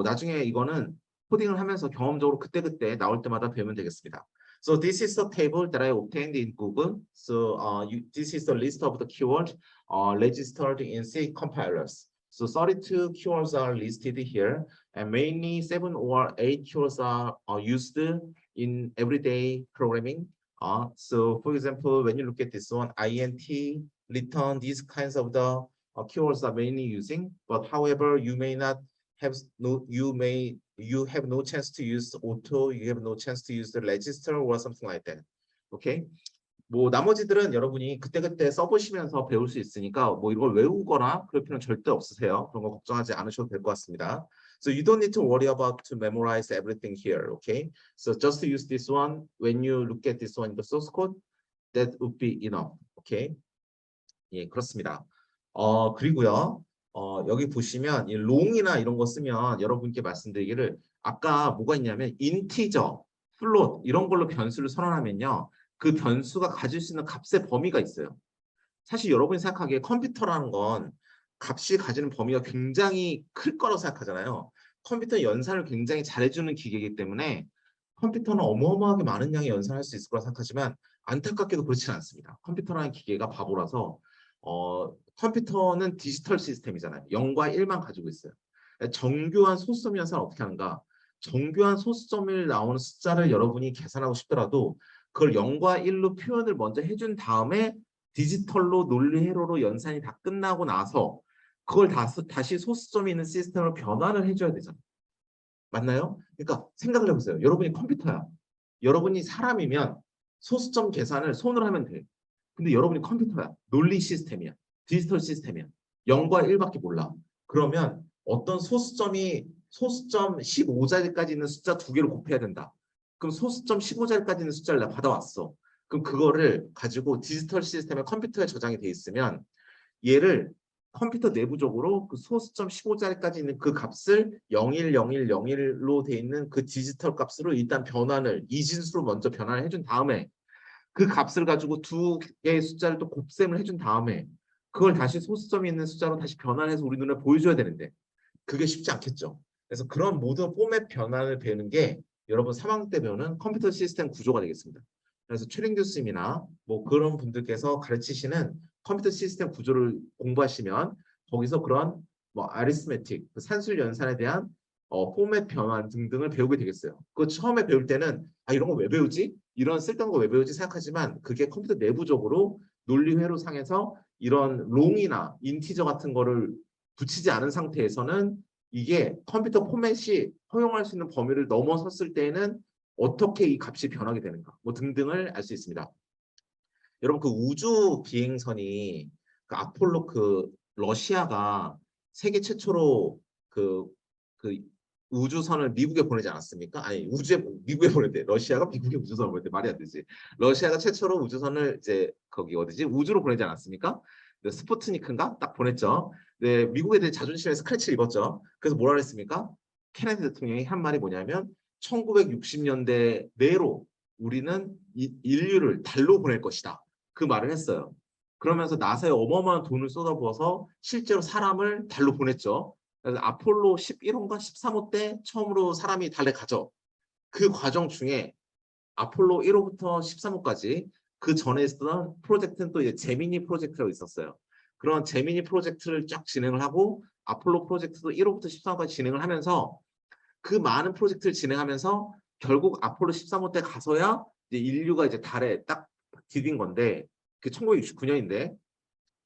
나중에 이거는 코딩을 하면서 경험적으로 그때그때 나올 때마다 배우면 되겠습니다. So this is the table that I obtained in Google. So this is the list of the keywords registered in C compilers. So 32 keywords are listed here, and mainly 7 or 8 keywords are used in everyday programming. So for example, when you look at this one, int, return, these kinds of the keywords are mainly using, but however, you have no chance to use auto, you have no chance to use the register or something like that. Okay? 나머지들은 여러분이 그때그때 써보시면서 배울 수 있으니까 이걸 외우거나 그럴 필요는 절대 없으세요. 그런 거 걱정하지 않으셔도 될 것 같습니다. So you don't need to worry about to memorize everything here, okay? So just use this one when you look at this one in the source code, that would be enough, okay? 예, 그렇습니다. 그리고요, 여기 보시면 이 long이나 이런 거 쓰면 여러분께 말씀드리기를 아까 뭐가 있냐면 인티저, 플롯 이런 걸로 변수를 선언하면요. 그 변수가 가질 수 있는 값의 범위가 있어요. 사실 여러분이 생각하기에 컴퓨터라는 건 값이 가지는 범위가 굉장히 클 거라고 생각하잖아요. 컴퓨터 연산을 굉장히 잘해주는 기계이기 때문에 컴퓨터는 어마어마하게 많은 양의 연산을 할 수 있을 거라 생각하지만 안타깝게도 그렇지는 않습니다. 컴퓨터라는 기계가 바보라서 컴퓨터는 디지털 시스템이잖아요. 0과 1만 가지고 있어요. 정교한 소수점 연산을 어떻게 하는가? 정교한 소수점을 나오는 숫자를 여러분이 계산하고 싶더라도 그걸 0과 1로 표현을 먼저 해준 다음에 디지털로 논리회로로 연산이 다 끝나고 나서 그걸 다시 소수점이 있는 시스템으로 변환을 해줘야 되잖아요. 맞나요? 그러니까 생각을 해보세요. 여러분이 컴퓨터야. 여러분이 사람이면 소수점 계산을 손으로 하면 돼. 근데 여러분이 컴퓨터야. 논리 시스템이야. 디지털 시스템이야. 0과 1밖에 몰라. 그러면 어떤 소수점 15자리까지 있는 숫자 2개를 곱해야 된다. 그럼 소수점 15자리까지 있는 숫자를 내가 받아왔어. 그럼 그거를 가지고 디지털 시스템에 컴퓨터에 저장이 돼 있으면 얘를 컴퓨터 내부적으로 그 소수점 15자리까지 있는 그 값을 010101로 돼 있는 그 디지털 값으로 일단 변환을 이진수로 먼저 변환을 해준 다음에 그 값을 가지고 2개의 숫자를 또 곱셈을 해준 다음에 그걸 다시 소수점이 있는 숫자로 다시 변환해서 우리 눈에 보여줘야 되는데 그게 쉽지 않겠죠. 그래서 그런 모든 포맷 변환을 배우는 게 여러분 3학년 때 배우는 컴퓨터 시스템 구조가 되겠습니다. 그래서 최린 교수님이나 그런 분들께서 가르치시는 컴퓨터 시스템 구조를 공부하시면 거기서 그런 아리스메틱, 산술 연산에 대한 포맷 변환 등등을 배우게 되겠어요. 그 처음에 배울 때는 이런 거 왜 배우지? 이런 쓸데없는 거 왜 배우지? 생각하지만 그게 컴퓨터 내부적으로 논리회로 상에서 이런 롱이나 인티저 같은 거를 붙이지 않은 상태에서는 이게 컴퓨터 포맷이 허용할 수 있는 범위를 넘어섰을 때에는 어떻게 이 값이 변하게 되는가 등등을 알 수 있습니다. 여러분 그 우주 비행선이 그 아폴로 러시아가 세계 최초로 그 우주선을 미국에 보내지 않았습니까? 아니 미국에 보냈대. 러시아가 미국에 우주선을 보냈대. 말이 안 되지. 러시아가 최초로 우주선을 이제 거기 어디지? 우주로 보내지 않았습니까? 스푸트니크인가? 딱 보냈죠. 네, 미국에 대해 자존심에 스크래치를 입었죠. 그래서 뭐라 그랬습니까? 케네디 대통령이 한 말이 뭐냐면 1960년대 내로 우리는 인류를 달로 보낼 것이다. 그 말을 했어요. 그러면서 나사에 어마어마한 돈을 쏟아부어서 실제로 사람을 달로 보냈죠. 그래서 아폴로 11호인가 13호 때 처음으로 사람이 달에 가죠. 그 과정 중에 아폴로 1호부터 13호까지 그 전에 있었던 프로젝트는 또 이제 제미니 프로젝트라고 있었어요. 그런 제미니 프로젝트를 쫙 진행을 하고 아폴로 프로젝트도 1호부터 13호까지 진행을 하면서 그 많은 프로젝트를 진행하면서 결국 아폴로 13호 때 가서야 이제 인류가 이제 달에 딱 디딘 건데 그 1969년인데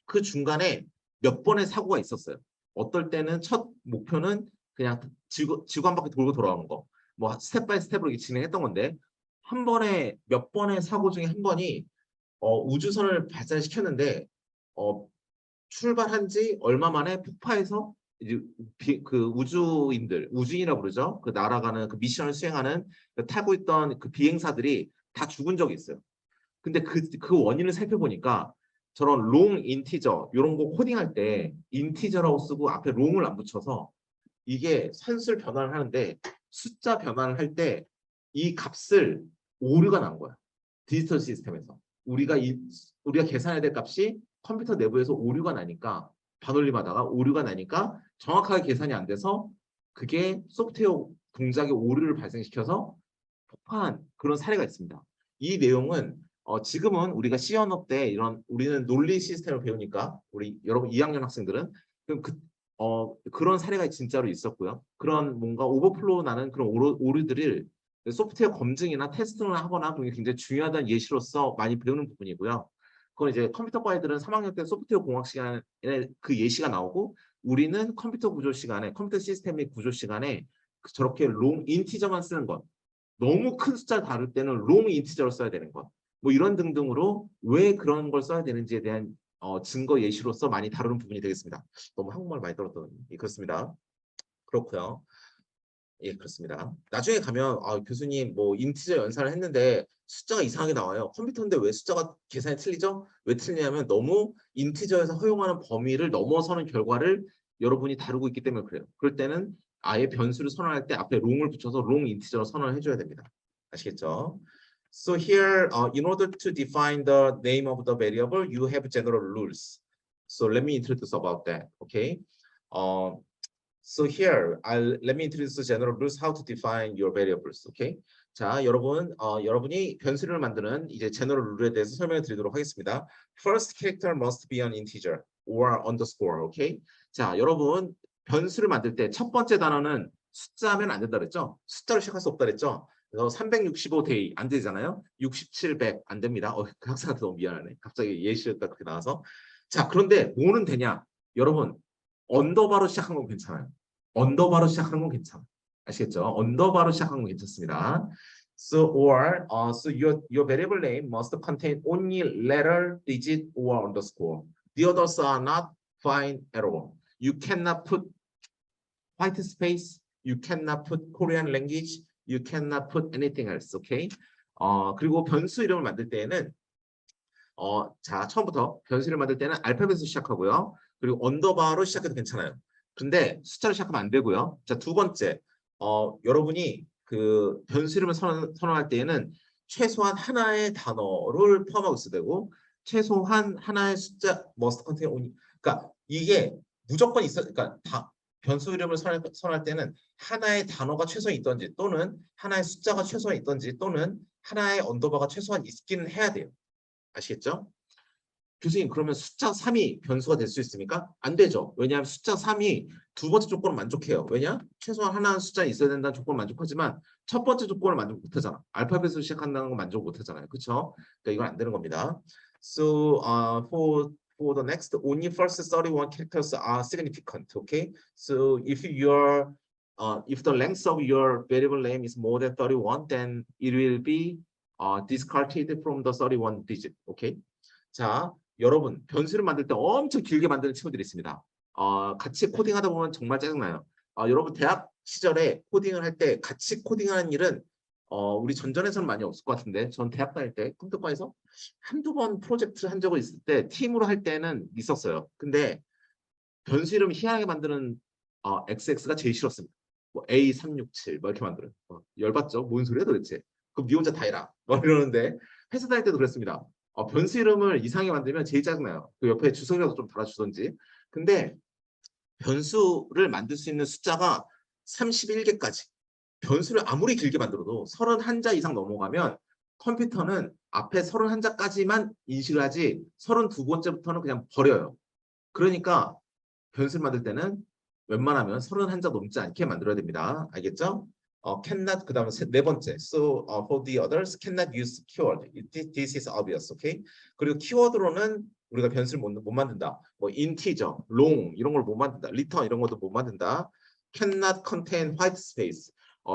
그 중간에 몇 번의 사고가 있었어요. 어떨 때는 첫 목표는 그냥 지구 한 바퀴 돌고 돌아오는 거. 스텝 바이 스텝으로 진행했던 건데 몇 번의 사고 중에 한 번이 우주선을 발사시켰는데 출발한 지 얼마 만에 폭파해서 이제 그 우주인이라고 그러죠. 그 날아가는 그 미션을 수행하는 타고 있던 그 비행사들이 다 죽은 적이 있어요. 근데 그 원인을 살펴보니까 저런 롱 인티저 이런 거 코딩할 때 인티저라고 쓰고 앞에 롱을 안 붙여서 이게 산술 변환을 하는데 숫자 변환을 할 때 이 값을 오류가 난 거야. 디지털 시스템에서. 우리가 계산해야 될 값이 컴퓨터 내부에서 오류가 나니까 반올림하다가 오류가 나니까 정확하게 계산이 안 돼서 그게 소프트웨어 동작에 오류를 발생시켜서 폭파한 그런 사례가 있습니다. 이 내용은 지금은 우리가 C 언어 때 우리는 논리 시스템을 배우니까 우리 여러분 2학년 학생들은 그런 사례가 진짜로 있었고요. 그런 뭔가 오버플로우 나는 그런 오류들을 소프트웨어 검증이나 테스팅을 하거나 그게 굉장히 중요하다는 예시로서 많이 배우는 부분이고요. 그건 이제 컴퓨터과 애들은 3학년 때 소프트웨어 공학 시간에 그 예시가 나오고 우리는 컴퓨터 구조 시간에 컴퓨터 시스템 및 구조 시간에 저렇게 롱 인티저만 쓰는 것 너무 큰 숫자 다룰 때는 롱 인티저를 써야 되는 것 뭐 이런 등등으로 왜 그런 걸 써야 되는지에 대한 증거 예시로서 많이 다루는 부분이 되겠습니다. 너무 한국말 많이 들었더니 그렇습니다. 그렇고요. 예, 그렇습니다. 나중에 가면 교수님 뭐 인티저 연산을 했는데 숫자가 이상하게 나와요. 컴퓨터인데 왜 숫자가 계산이 틀리죠? 왜 틀리냐면 너무 인티저에서 허용하는 범위를 넘어서는 결과를 여러분이 다루고 있기 때문에 그래요. 그럴 때는 아예 변수를 선언할 때 앞에 롱을 붙여서 롱 인티저로 선언을 해줘야 됩니다. 아시겠죠? So here, in order to define the name of the variable, you have general rules. So let me introduce about that. Okay. So here, let me introduce the general rules how to define your variables. Okay. 자, 여러분이 변수를 만드는 이제 general 룰에 대해서 설명을 드리도록 하겠습니다. First character must be an integer or underscore. Okay. 자, 여러분 변수를 만들 때 첫 번째 단어는 숫자면 안 된다 그랬죠? 숫자로 시작할 수 없다 그랬죠? 그래서 365day 안 되잖아요. 67, 100 안 됩니다. 그 학생한테 너무 미안하네. 갑자기 예시였다 그렇게 나와서. 자, 그런데 뭐는 되냐? 여러분 언더바로 시작한 건 괜찮아요. 언더바로 시작하는 건 괜찮아. 아시겠죠? 언더바로 시작하는 건 괜찮습니다. So your variable name must contain only letter, digit, or underscore. The others are not fine at all. You cannot put white space. You cannot put Korean language. You cannot put anything else. Okay? 그리고 변수 이름을 만들 때에는 자, 처음부터 변수를 만들 때는 알파벳으로 시작하고요. 그리고 언더바로 시작해도 괜찮아요. 근데 숫자로 시작하면 안 되고요. 자, 두 번째, 여러분이 그 변수 이름을 선언할 때에는 최소한 하나의 단어를 포함하고 있어야 되고 최소한 하나의 숫자 must contain only. 그러니까 이게 무조건 있어. 그러니까 변수 이름을 선언할 때는 하나의 단어가 최소한 있던지 또는 하나의 숫자가 최소한 있던지 또는 하나의 언더바가 최소한 있기는 해야 돼요. 아시겠죠? 교수님 그러면 숫자 3이 변수가 될 수 있습니까? 안 되죠. 왜냐하면 숫자 3이 두 번째 조건을 만족해요. 왜냐? 최소한 하나는 숫자는 있어야 된다는 조건을 만족하지만 첫 번째 조건을 만족 못하잖아. 알파벳으로 시작한다는 건 만족 못하잖아요. 그렇죠? 그러니까 이건 안 되는 겁니다. So for the next, only first 31 characters are significant. Okay? So if the length of your variable name is more than 31, then it will be discarded from the 31 digit. Okay? 자, 여러분 변수를 만들 때 엄청 길게 만드는 친구들이 있습니다. 같이 코딩하다 보면 정말 짜증나요. 여러분 대학 시절에 코딩을 할 때 같이 코딩하는 일은 우리 전전에서는 많이 없을 것 같은데 전 대학 다닐 때 컴퓨터과에서 한두 번 프로젝트 한 적이 있을 때 팀으로 할 때는 있었어요. 근데 변수 이름 희한하게 만드는 XX가 제일 싫었습니다. 뭐 A367 뭐 이렇게 만들어요. 열받죠? 뭔 소리야 도대체? 그럼 니 혼자 다 해라. 뭐 이러는데 회사 다닐 때도 그랬습니다. 변수 이름을 이상하게 만들면 제일 짜증나요. 그 옆에 주석이라도 좀 달아주던지. 근데 변수를 만들 수 있는 숫자가 31개까지. 변수를 아무리 길게 만들어도 31자 이상 넘어가면 컴퓨터는 앞에 31자까지만 인식을 하지 32번째부터는 그냥 버려요. 그러니까 변수를 만들 때는 웬만하면 31자 넘지 않게 만들어야 됩니다. 알겠죠? cannot 그다음에 네 번째. So for the others cannot use keyword. This is obvious. Okay? 그리고 키워드로는 우리가 변수를 못 만든다. 뭐 integer, long 이런 걸 못 만든다. return 이런 것도 못 만든다. cannot contain white space.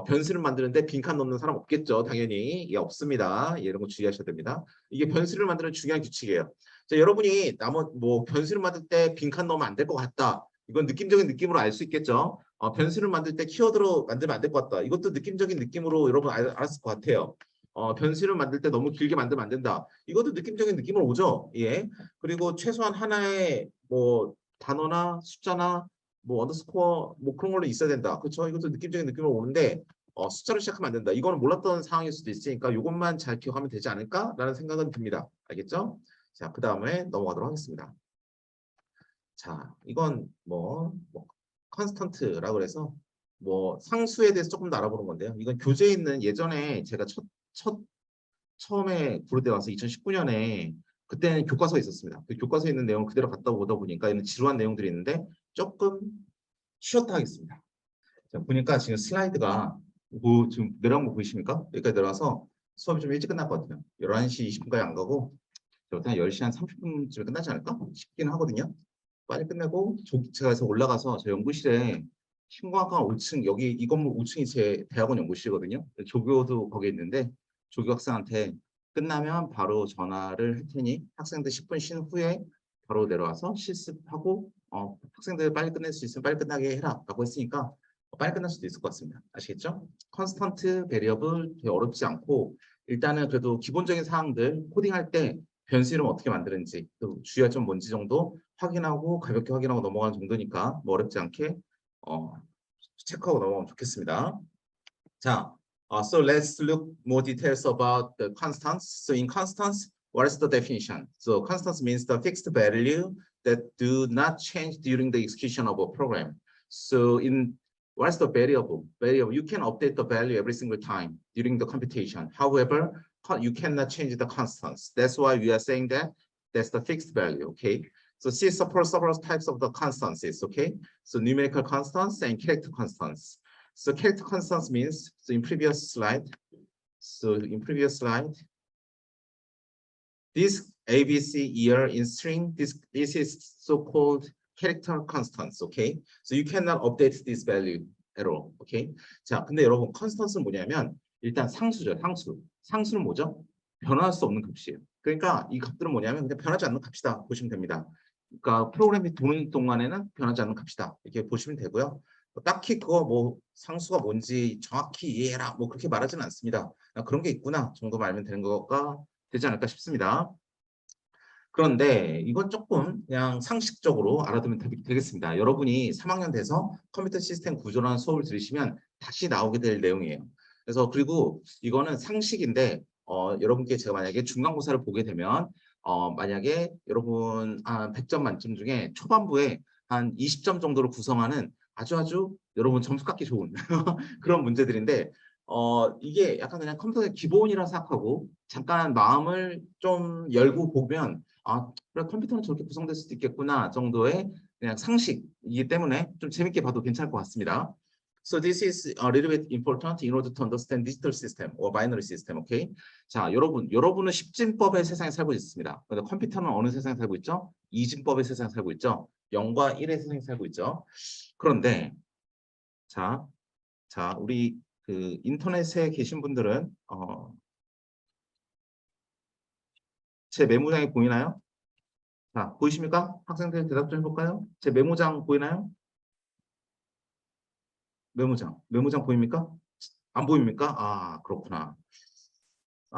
변수를 만드는데 빈칸 넣는 사람 없겠죠. 당연히. 예, 없습니다. 예, 이런 거 주의하셔야 됩니다. 이게 변수를 만드는 중요한 규칙이에요. 자, 여러분이 뭐 변수를 만들 때 빈칸 넣으면 안 될 것 같다. 이건 느낌적인 느낌으로 알 수 있겠죠. 변수를 만들 때 키워드로 만들면 안 될 것 같다. 이것도 느낌적인 느낌으로 여러분 알았을 것 같아요. 변수를 만들 때 너무 길게 만들면 안 된다. 이것도 느낌적인 느낌으로 오죠. 예. 그리고 최소한 하나의 뭐 단어나 숫자나 뭐 언더스코어 뭐 그런 걸로 있어야 된다. 그렇죠? 이것도 느낌적인 느낌으로 오는데 숫자로 시작하면 안 된다. 이거는 몰랐던 상황일 수도 있으니까 이것만 잘 기억하면 되지 않을까라는 생각은 듭니다. 알겠죠? 자, 그 다음에 넘어가도록 하겠습니다. 자, 이건 뭐 컨스턴트라고 해서 뭐 상수에 대해서 조금 더 알아보는 건데요. 이건 교재에 있는 예전에 제가 처음에 고려대 와서 2019년에 그때는 교과서에 있었습니다. 그 교과서에 있는 내용 그대로 갖다 오다 보니까 이런 지루한 내용들이 있는데 조금 쉬었다 하겠습니다. 자, 보니까 지금 슬라이드가 지금 내려온 거 보이십니까? 여기까지 내려와서 수업이 좀 일찍 끝났거든요. 11시 20분까지 안 가고 한 10시 한 30분쯤에 끝나지 않을까 싶긴 하거든요. 빨리 끝내고 제가 해서 올라가서 저 연구실에 신공학과 5층 여기 이 건물 5층이 제 대학원 연구실이거든요. 조교도 거기 있는데 조교 학생한테 끝나면 바로 전화를 할 테니 학생들 10분 쉰 후에 바로 내려와서 실습하고 학생들 빨리 끝낼 수 있으면 빨리 끝나게 해라 라고 했으니까 빨리 끝날 수도 있을 것 같습니다. 아시겠죠? 컨스턴트 베리어블 되게 어렵지 않고 일단은 그래도 기본적인 사항들 코딩할 때 변수 이름 어떻게 만드는지 또 주의할 점 뭔지 정도 확인하고 가볍게 확인하고 넘어가는 정도니까 뭐 어렵지 않게 체크하고 넘어가면 좋겠습니다. 자, so let's look more details about the constants. So in constants, what is the definition? So constants means the fixed value that do not change during the execution of a program. So in what's the variable? Variable, you can update the value every single time during the computation. However, you cannot change the constants. That's why we are saying that that's the fixed value, okay? So C supports several types of the constants, okay? So numerical constants and character constants. So character constants means, so in previous slide, this ABC year in string, this is so-called character constants, okay? So you cannot update this value at all, okay? 자, 근데 여러분 constants는 뭐냐면 일단 상수죠, 상수. 상수는 뭐죠? 변화할 수 없는 값이에요. 그러니까 이 값들은 뭐냐면 그냥 변하지 않는 값이다 보시면 됩니다. 그러니까 프로그램이 도는 동안에는 변하지 않는 값이다 이렇게 보시면 되고요. 딱히 그거 뭐 상수가 뭔지 정확히 이해해라 뭐 그렇게 말하지는 않습니다. 그런 게 있구나 정도만 알면 되는 거가 되지 않을까 싶습니다. 그런데 이건 조금 그냥 상식적으로 알아두면 되겠습니다. 여러분이 3학년 돼서 컴퓨터 시스템 구조라는 수업을 들으시면 다시 나오게 될 내용이에요. 그래서 그리고 이거는 상식인데 여러분께 제가 만약에 중간고사를 보게 되면 만약에 여러분 한 100점 만점 중에 초반부에 한 20점 정도를 구성하는 아주 여러분 점수 깎기 좋은 그런 문제들인데 이게 약간 그냥 컴퓨터의 기본이라 생각하고 잠깐 마음을 좀 열고 보면 그래 컴퓨터는 저렇게 구성될 수도 있겠구나 정도의 그냥 상식이기 때문에 좀 재밌게 봐도 괜찮을 것 같습니다. So this is a little bit important in order to understand digital system or binary system, okay? 자, 여러분은 10진법의 세상에 살고 있습니다. 근데 컴퓨터는 어느 세상에 살고 있죠? 2진법의 세상에 살고 있죠. 0과 1의 세상에 살고 있죠. 그런데 자, 우리 그 인터넷에 계신 분들은 제 메모장이 보이나요? 자, 보이십니까? 학생들 대답 좀 해볼까요? 제 메모장 보이나요? 메모장 보입니까? 안 보입니까? 아, 그렇구나.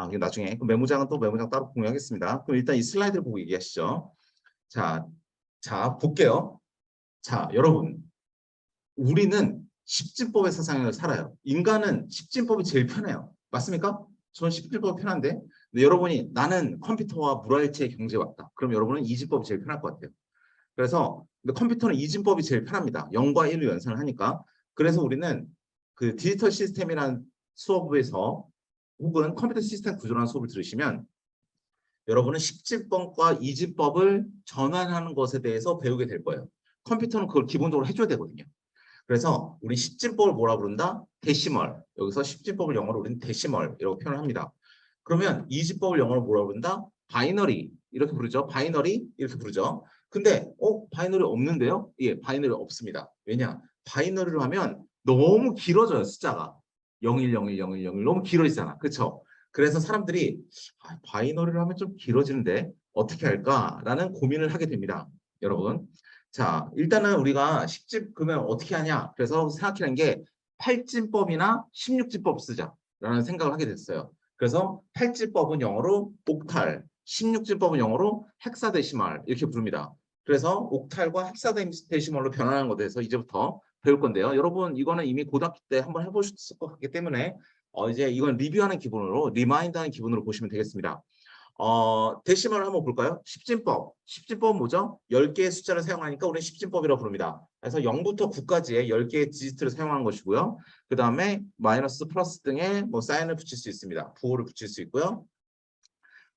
이게 나중에 메모장은 또 메모장 따로 공유하겠습니다. 그럼 일단 이 슬라이드를 보고 얘기하시죠. 자, 볼게요. 자, 여러분, 우리는 십진법의 세상을 살아요. 인간은 십진법이 제일 편해요. 맞습니까? 저는 십진법이 편한데 근데 여러분이 나는 컴퓨터와 물화일체의 경제에 왔다. 그럼 여러분은 이진법이 제일 편할 것 같아요. 그래서 근데 컴퓨터는 이진법이 제일 편합니다. 0과 1로 연산을 하니까. 그래서 우리는 그 디지털 시스템이라는 수업에서 혹은 컴퓨터 시스템 구조라는 수업을 들으시면 여러분은 십진법과 이진법을 전환하는 것에 대해서 배우게 될 거예요. 컴퓨터는 그걸 기본적으로 해줘야 되거든요. 그래서 우리 십진법을 뭐라 부른다? 데시멀. 여기서 십진법을 영어로 우리는 데시멀이라고 표현을 합니다. 그러면 이진법을 영어로 뭐라 부른다? 바이너리 이렇게 부르죠. 바이너리 이렇게 부르죠. 근데 바이너리 없는데요? 예, 바이너리 없습니다. 왜냐? 바이너리로 하면 너무 길어져요, 숫자가. 01010101 너무 길어지잖아. 그렇죠? 그래서 사람들이 바이너리를 하면 좀 길어지는데 어떻게 할까라는 고민을 하게 됩니다. 여러분. 자, 일단은 우리가 10집 그러면 어떻게 하냐? 그래서 생각하는 게 8진법이나 16진법 쓰자라는 생각을 하게 됐어요. 그래서 8진법은 영어로 옥탈, 16진법은 영어로 헥사데시말 이렇게 부릅니다. 그래서 옥탈과 헥사데시말로 변환하는 것에 대해서 이제부터 배울 건데요. 여러분 이거는 이미 고등학교 때 한번 해보셨을 것 같기 때문에 이제 이건 리뷰하는 기분으로 리마인드하는 기분으로 보시면 되겠습니다. 데시멀을 한번 볼까요? 10진법. 10진법은 뭐죠? 10개의 숫자를 사용하니까 우리는 10진법이라고 부릅니다. 그래서 0부터 9까지의 10개의 디지트를 사용하는 것이고요. 그 다음에 마이너스, 플러스 등의 뭐 사인을 붙일 수 있습니다. 부호를 붙일 수 있고요.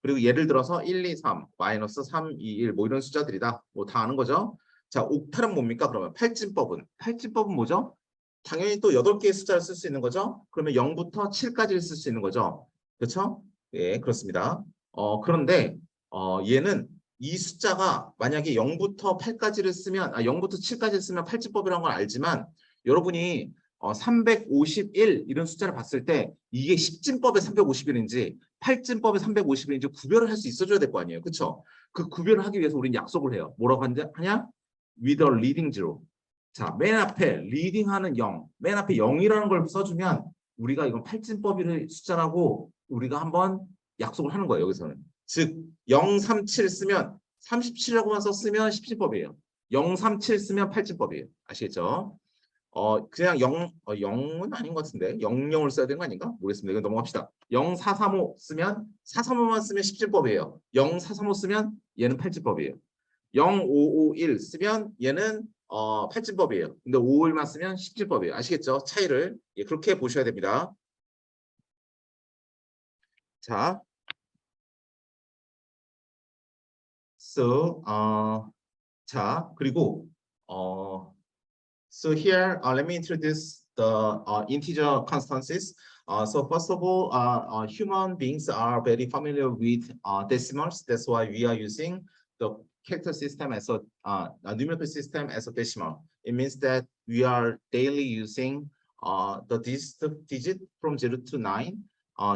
그리고 예를 들어서 1, 2, 3, 마이너스 3, 2, 1 뭐 이런 숫자들이다. 뭐 다 아는 거죠? 자, 옥탈은 뭡니까? 그러면 8진법은 뭐죠? 당연히 또 8개의 숫자를 쓸 수 있는 거죠? 그러면 0부터 7까지를 쓸 수 있는 거죠? 그렇죠? 예, 그렇습니다. 그런데 얘는 이 숫자가 만약에 0부터 8까지를 쓰면 0부터 7까지를 쓰면 8진법이라는 걸 알지만 여러분이 351 이런 숫자를 봤을 때 이게 10진법의 351인지 8진법의 351인지 구별을 할 수 있어줘야 될 거 아니에요. 그렇죠? 그 구별을 하기 위해서 우리는 약속을 해요. 뭐라고 하냐? With a leading zero. 자, 맨 앞에 leading하는 0, 맨 앞에 0이라는 걸 써주면 우리가 이건 8진법의 숫자라고 우리가 한번 약속을 하는 거예요. 여기서는. 즉 037 쓰면 37이라고만 썼으면 10진법이에요. 037 쓰면 8진법이에요. 아시겠죠? 그냥 0은 아닌 것 같은데 00을 써야 되는 거 아닌가? 모르겠습니다. 이거 넘어갑시다. 0435 쓰면 435만 쓰면 10진법이에요. 0435 쓰면 얘는 8진법이에요. 0551 쓰면 얘는 8진법이에요. 근데 51만 쓰면 10진법이에요. 아시겠죠? 차이를 예, 그렇게 보셔야 됩니다. 자, 자 그리고 So here, let me introduce the integer constances. So first of all, human beings are very familiar with decimals. That's why we are using the character system as a numerical system as a decimal. It means that we are daily using the digit from 0 to 9.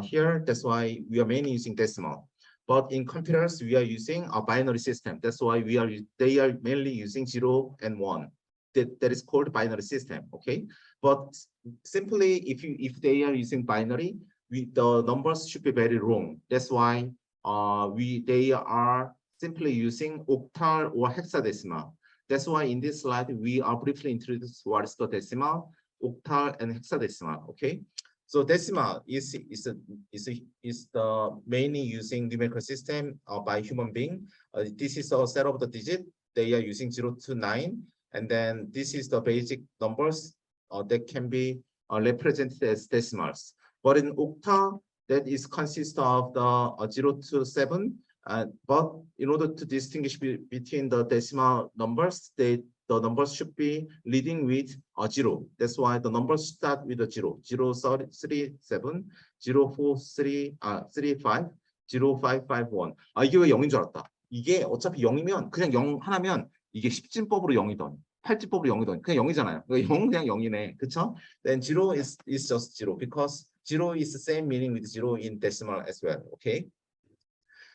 Here, that's why we are mainly using decimal. But in computers, we are using a binary system. That's why they are mainly using 0 and 1. That is called binary system. Okay, but simply if they are using binary, the numbers should be very wrong. That's why they are simply using octal or hexadecimal. That's why in this slide we are briefly introduce what is the decimal, octal, and hexadecimal. Okay, so decimal is the mainly using numerical system by human being. This is a set of the digit. They are using 0 to 9. And then this is the basic numbers that can be represented as decimals. But in octal, that is consists of the 0 to 7. But in order to distinguish between the decimal numbers, the numbers should be leading with a 0. That's why the numbers start with a 0. 0, 3, 7, 0, 4, 3, 3, 5, 0, 5, 5, 1. 이게 왜 0인 줄 알았다. 이게 어차피 0이면 그냥 0 하나면 이게 10진법으로 0이던 8진법으로 0이던 그냥 0이잖아요. 0은 그냥 0이네. 그쵸? Then 0 is just 0 because 0 is the same meaning with 0 in decimal as well. Okay?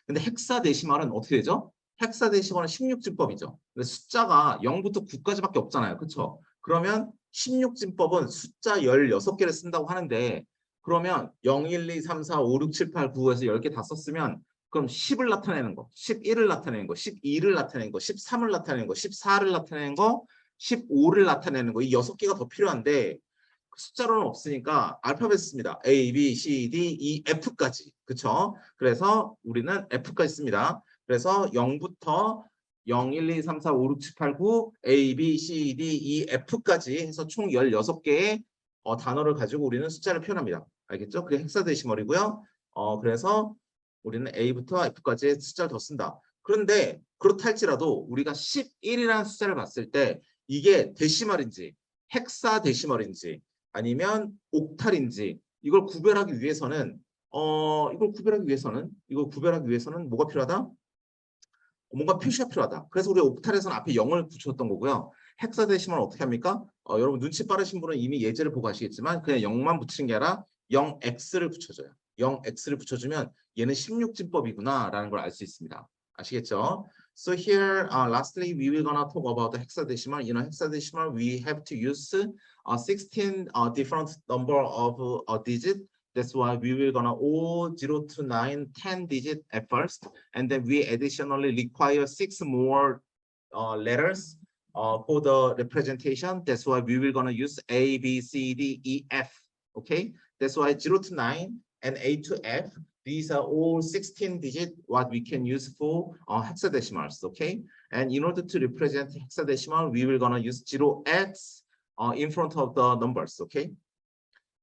근데 헥사데시말은 어떻게 되죠? 헥사데시말은 16진법이죠. 근데 숫자가 0부터 9까지밖에 없잖아요. 그쵸? 그러면 16진법은 숫자 16개를 쓴다고 하는데 그러면 0, 1, 2, 3, 4, 5, 6, 7, 8, 9에서 10개 다 썼으면 그럼 10을 나타내는 거, 11을 나타내는 거, 12를 나타내는 거, 13을 나타내는 거, 14를 나타내는 거, 15를 나타내는 거, 이 6개가 더 필요한데 숫자로는 없으니까 알파벳 씁니다. A, B, C, D, E, F까지. 그쵸? 그래서 우리는 F까지 씁니다. 그래서 0부터 0, 1, 2, 3, 4, 5, 6, 7, 8, 9, A, B, C, D, E, F까지 해서 총 16개의 단어를 가지고 우리는 숫자를 표현합니다. 알겠죠? 그게 헥사데시멀이고요. 그래서 우리는 A부터 F까지의 숫자를 더 쓴다. 그런데 그렇다 할지라도 우리가 11이라는 숫자를 봤을 때 이게 데시멀인지 헥사데시멀인지 아니면 옥탈인지 이걸 구별하기 위해서는 뭐가 필요하다? 뭔가 표시가 필요하다. 그래서 우리 옥탈에서는 앞에 0을 붙였던 거고요. 헥사데시멀 어떻게 합니까? 여러분 눈치 빠르신 분은 이미 예제를 보고 아시겠지만 그냥 0만 붙이는 게 아니라 0x를 붙여줘요. 0x를 붙여주면 얘는 16진법이구나라는 걸 알 수 있습니다. 아시겠죠? So here, lastly, we will gonna talk about the hexadecimal. You know, hexadecimal, we have to use 16 different number of digit. That's why we will gonna all 0 to 9, 10 digit at first, and then we additionally require 6 more letters for the representation. That's why we will gonna use A, B, C, D, E, F. Okay, that's why 0 to 9 and A to F. These are all 16 digit what we can use for hexadecimals, okay? And in order to represent hexadecimal, we will gonna use 0x in front of the numbers, okay?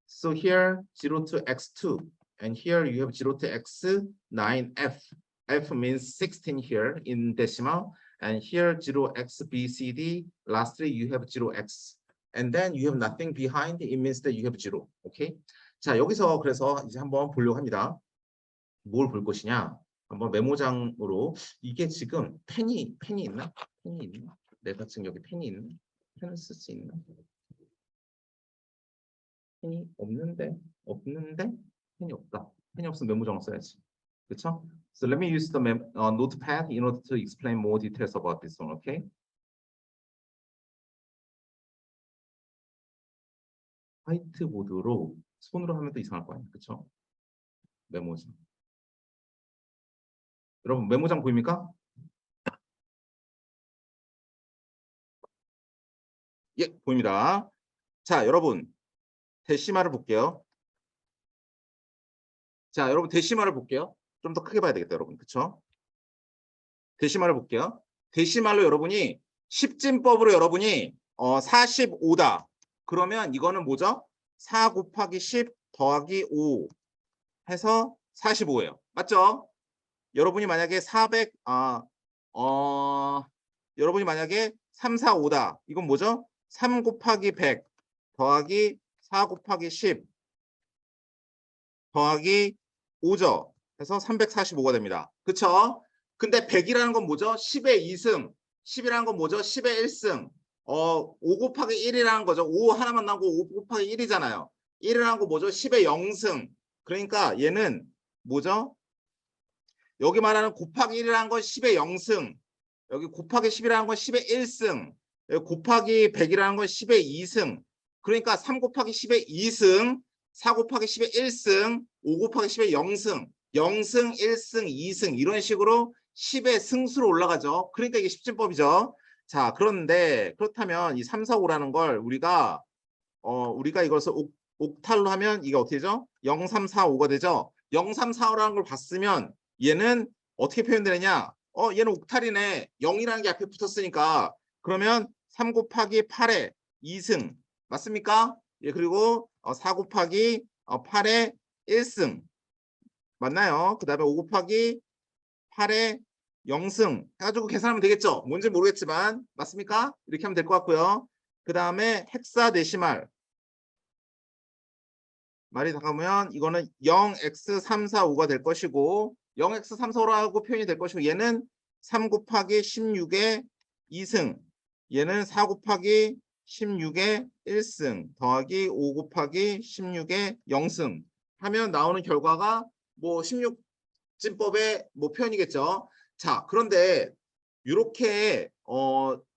So here 0 to x2, and here you have 0 to x9f. F means 16 here in decimal, and here 0xbcd. Lastly, you have 0x, and then you have nothing behind. It means that you have 0, okay? 자, 여기서 그래서 이제 한번 보려고 합니다. 뭘 볼 것이냐? 한번 메모장으로. 이게 지금 펜이 있나? 펜이 있나? 내가 지금 여기 펜이 있나? 펜을 쓸 수 있나? 펜이 없는데 펜이 없다. 펜이 없으면 메모장을 써야지. 그렇죠? So let me use the notepad in order to explain more details about this one, okay? 화이트보드로 손으로 하면 또 이상할 거 아니에요, 그렇죠? 메모장. 여러분 메모장 보입니까? 예, 보입니다. 자, 여러분 데시말을 볼게요. 자, 여러분 데시말을 볼게요. 좀 더 크게 봐야 되겠다, 여러분. 그렇죠? 데시말을 볼게요. 데시말로 여러분이 10진법으로 여러분이 45다. 그러면 이거는 뭐죠? 4 곱하기 10 더하기 5 해서 45예요. 맞죠? 여러분이 만약에 여러분이 만약에 3, 4, 5다. 이건 뭐죠? 3 곱하기 100 더하기 4 곱하기 10 더하기 5죠. 해서 345가 됩니다. 그쵸? 근데 100이라는 건 뭐죠? 10의 2승. 10이라는 건 뭐죠? 10의 1승. 5 곱하기 1이라는 거죠. 5 하나만 나오고 5 곱하기 1이잖아요. 1이라는 거 뭐죠? 10의 0승. 그러니까 얘는 뭐죠? 여기 말하는 곱하기 1이라는 건 10의 0승. 여기 곱하기 10이라는 건 10의 1승. 여기 곱하기 100이라는 건 10의 2승. 그러니까 3 곱하기 10의 2승, 4 곱하기 10의 1승, 5 곱하기 10의 0승, 0승, 1승, 2승 이런 식으로 10의 승수로 올라가죠. 그러니까 이게 10진법이죠. 자, 그런데 그렇다면 이 3, 4, 5라는 걸 우리가 이것을 옥탈로 하면 이게 어떻게 되죠? 0, 3, 4, 5가 되죠. 0, 3, 4, 5라는 걸 봤으면 얘는 어떻게 표현되느냐? 얘는 옥탈이네. 0이라는 게 앞에 붙었으니까 그러면 3 곱하기 8의 2승 맞습니까? 예, 그리고 4 곱하기 8의 1승 맞나요? 그 다음에 5 곱하기 8의 0승 해가지고 계산하면 되겠죠? 뭔지 모르겠지만 맞습니까? 이렇게 하면 될 것 같고요. 그 다음에 헥사데시말 말이 다가오면 이거는 0x345가 될 것이고 0x345라고 표현이 될 것이고 얘는 3 곱하기 16의 2승 얘는 4 곱하기 16의 1승 더하기 5 곱하기 16의 0승 하면 나오는 결과가 뭐 16진법의 뭐 표현이겠죠. 자, 그런데 이렇게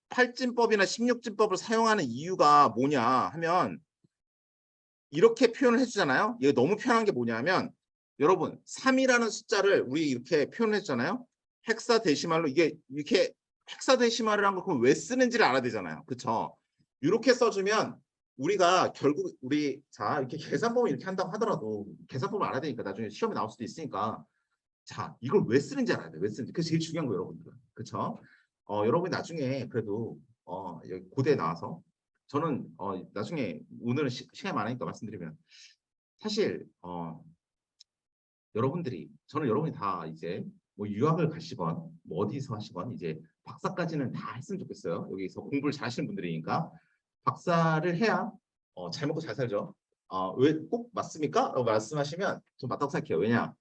8진법이나 16진법을 사용하는 이유가 뭐냐 하면 이렇게 표현을 해주잖아요. 이게 너무 편한 게 뭐냐면 여러분 3이라는 숫자를 우리 이렇게 표현했잖아요. 헥사데시말로 이게 이렇게 헥사데시말이라는 걸 그럼 왜 쓰는지를 알아야 되잖아요. 그렇죠? 이렇게 써주면 우리가 결국 자 이렇게 계산법을 이렇게 한다고 하더라도 계산법을 알아야 되니까 나중에 시험에 나올 수도 있으니까 자 이걸 왜 쓰는지 알아야 돼. 왜 쓰는지 그게 제일 중요한 거예요, 여러분들. 그렇죠? 여러분이 나중에 그래도 여기 고대에 나와서 저는 나중에 오늘은 시간이 많으니까 말씀드리면 사실 저는 여러분이 다 이제 뭐 유학을 가시건 뭐 어디서 하시건 이제 박사까지는 다 했으면 좋겠어요. 여기서 공부를 잘 하시는 분들이니까 박사를 해야 잘 먹고 잘 살죠. 왜 꼭 맞습니까? 라고 말씀하시면 좀 맞다고 생각해요. 왜냐?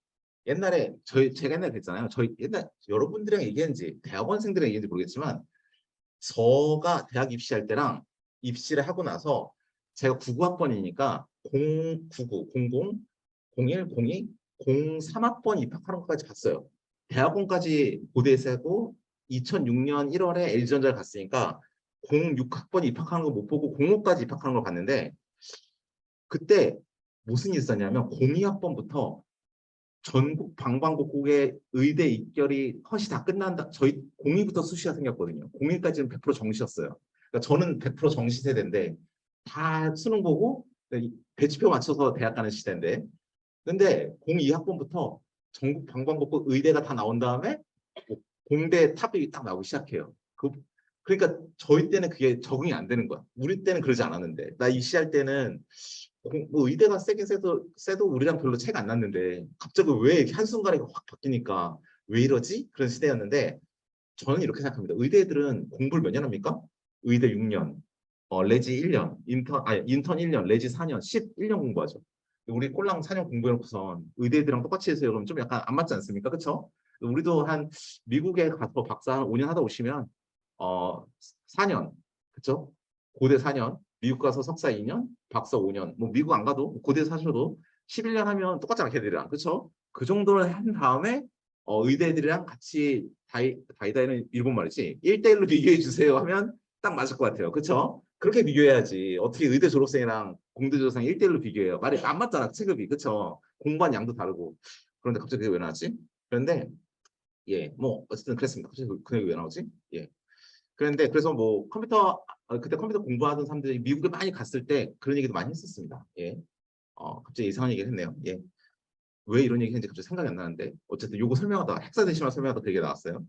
옛날에 제가 옛날에 그랬잖아요. 저희 옛날 여러분들이랑 얘기했는지 대학원생들이랑 얘기했는지 모르겠지만 저가 대학 입시할 때랑 입시를 하고 나서 제가 99학번이니까 099, 00, 01, 02, 03학번 입학하는 것까지 봤어요. 대학원까지 고대에서 하고 2006년 1월에 LG전자를 갔으니까 06학번 입학하는 거 못 보고 05까지 입학하는 걸 봤는데 그때 무슨 일이 있었냐면 02학번부터 전국 방방곡곡의 의대 입결이 컷이 다 끝난다. 저희 02부터 수시가 생겼거든요. 01까지는 100% 정시였어요. 그러니까 저는 100% 정시 세대인데 다 수능 보고 배치표 맞춰서 대학 가는 시대인데 근데 02학번부터 전국 방방곡곡 의대가 다 나온 다음에 공대 탑이 딱 나오기 시작해요. 그러니까 저희 때는 그게 적응이 안 되는 거야. 우리 때는 그러지 않았는데 나 입시할 때는 뭐 의대가 세긴 세도 우리랑 별로 차이가 안 났는데 갑자기 왜 이렇게 한순간에 확 바뀌니까 왜 이러지? 그런 시대였는데 저는 이렇게 생각합니다. 의대 애들은 공부를 몇 년 합니까? 의대 6년, 레지 1년, 인턴 1년, 레지 4년, 11년 공부하죠. 우리 꼴랑 4년 공부해놓고선 의대 애들이랑 똑같이 해서 여러분 좀 약간 안 맞지 않습니까? 그렇죠? 우리도 한 미국에 가서 박사 한 5년 하다 오시면 4년, 그렇죠? 고대 4년, 미국 가서 석사 2년, 박사 5년, 뭐 미국 안 가도 고대 사셔도 11년 하면 똑같잖아, 걔들이랑. 그렇죠? 그 정도를 한 다음에 의대 애들이랑 같이 다이다이는 일본 말이지. 1대1로 비교해 주세요 하면 딱 맞을 것 같아요. 그렇죠? 그렇게 비교해야지. 어떻게 의대 졸업생이랑 공대 졸업생 1대1로 비교해요. 말이 안 맞잖아, 체급이. 그렇죠? 공부한 양도 다르고. 그런데 갑자기 그게 왜 나왔지? 그런데 예, 뭐 어쨌든 그랬습니다. 갑자기 그게 왜 나오지? 예. 그런데 그래서 뭐 그때 컴퓨터 공부하던 사람들이 미국에 많이 갔을 때 그런 얘기도 많이 했었습니다. 예. 갑자기 이상한 얘기를 했네요. 예. 왜 이런 얘기 했는지 갑자기 생각이 안 나는데 어쨌든 요거 설명하다가 헥사데시말 설명하다가 그 얘기가 나왔어요.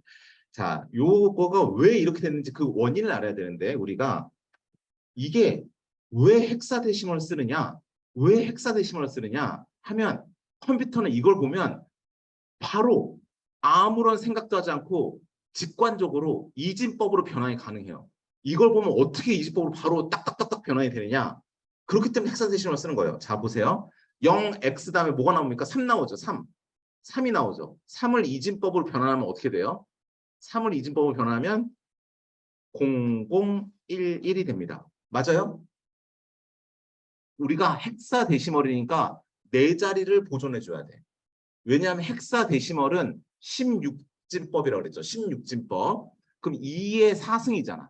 자, 요거가 왜 이렇게 됐는지 그 원인을 알아야 되는데 우리가 이게 왜 헥사데시멀을 쓰느냐? 왜 헥사데시멀을 쓰느냐? 하면 컴퓨터는 이걸 보면 바로 아무런 생각도 하지 않고 직관적으로 이진법으로 변환이 가능해요. 이걸 보면 어떻게 이진법으로 바로 딱딱딱딱 변환이 되느냐? 그렇기 때문에 헥사데시멀을 쓰는 거예요. 자, 보세요. 0x 다음에 뭐가 나옵니까? 3 나오죠. 3. 3이 나오죠. 3을 이진법으로 변환하면 어떻게 돼요? 3을 이진법으로 변환하면 0011이 됩니다. 맞아요? 우리가 헥사데시멀이니까 네 자리를 보존해 줘야 돼. 왜냐하면 헥사데시멀은 16진법이라고 그랬죠. 16진법. 그럼 2의 4승이잖아.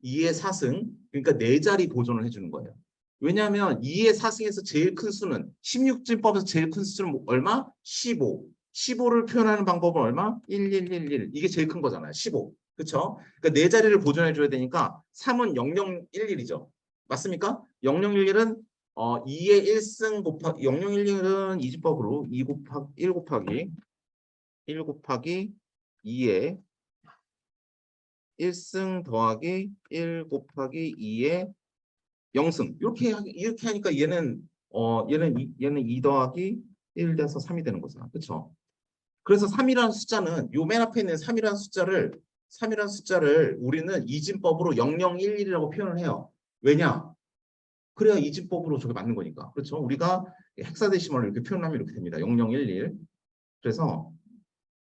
2의 4승. 그러니까 네 자리 보존을 해주는 거예요. 왜냐하면 2의 4승에서 제일 큰 수는 16진법에서 제일 큰 수는 얼마? 15. 15를 표현하는 방법은 얼마? 1111. 이게 제일 큰 거잖아요. 15. 그렇죠? 그러니까 네 자리를 보존해 줘야 되니까 3은 0011이죠. 맞습니까? 0011은 2의 1승 곱하기 0011은 이진법으로 2 곱하기 1 곱하기 1 곱하기 2의 1승 더하기 1 곱하기 2의 0승. 이렇게 하니까 얘는 2 더하기 1 돼서 3이 되는 거잖아. 그렇죠? 그래서 3이라는 숫자는 요 맨 앞에 있는 3이라는 숫자를 우리는 이진법으로 0011이라고 표현을 해요. 왜냐? 그래야 이진법으로 저게 맞는 거니까. 그렇죠? 우리가 헥사데시멀을 이렇게 표현하면 이렇게 됩니다. 0011. 그래서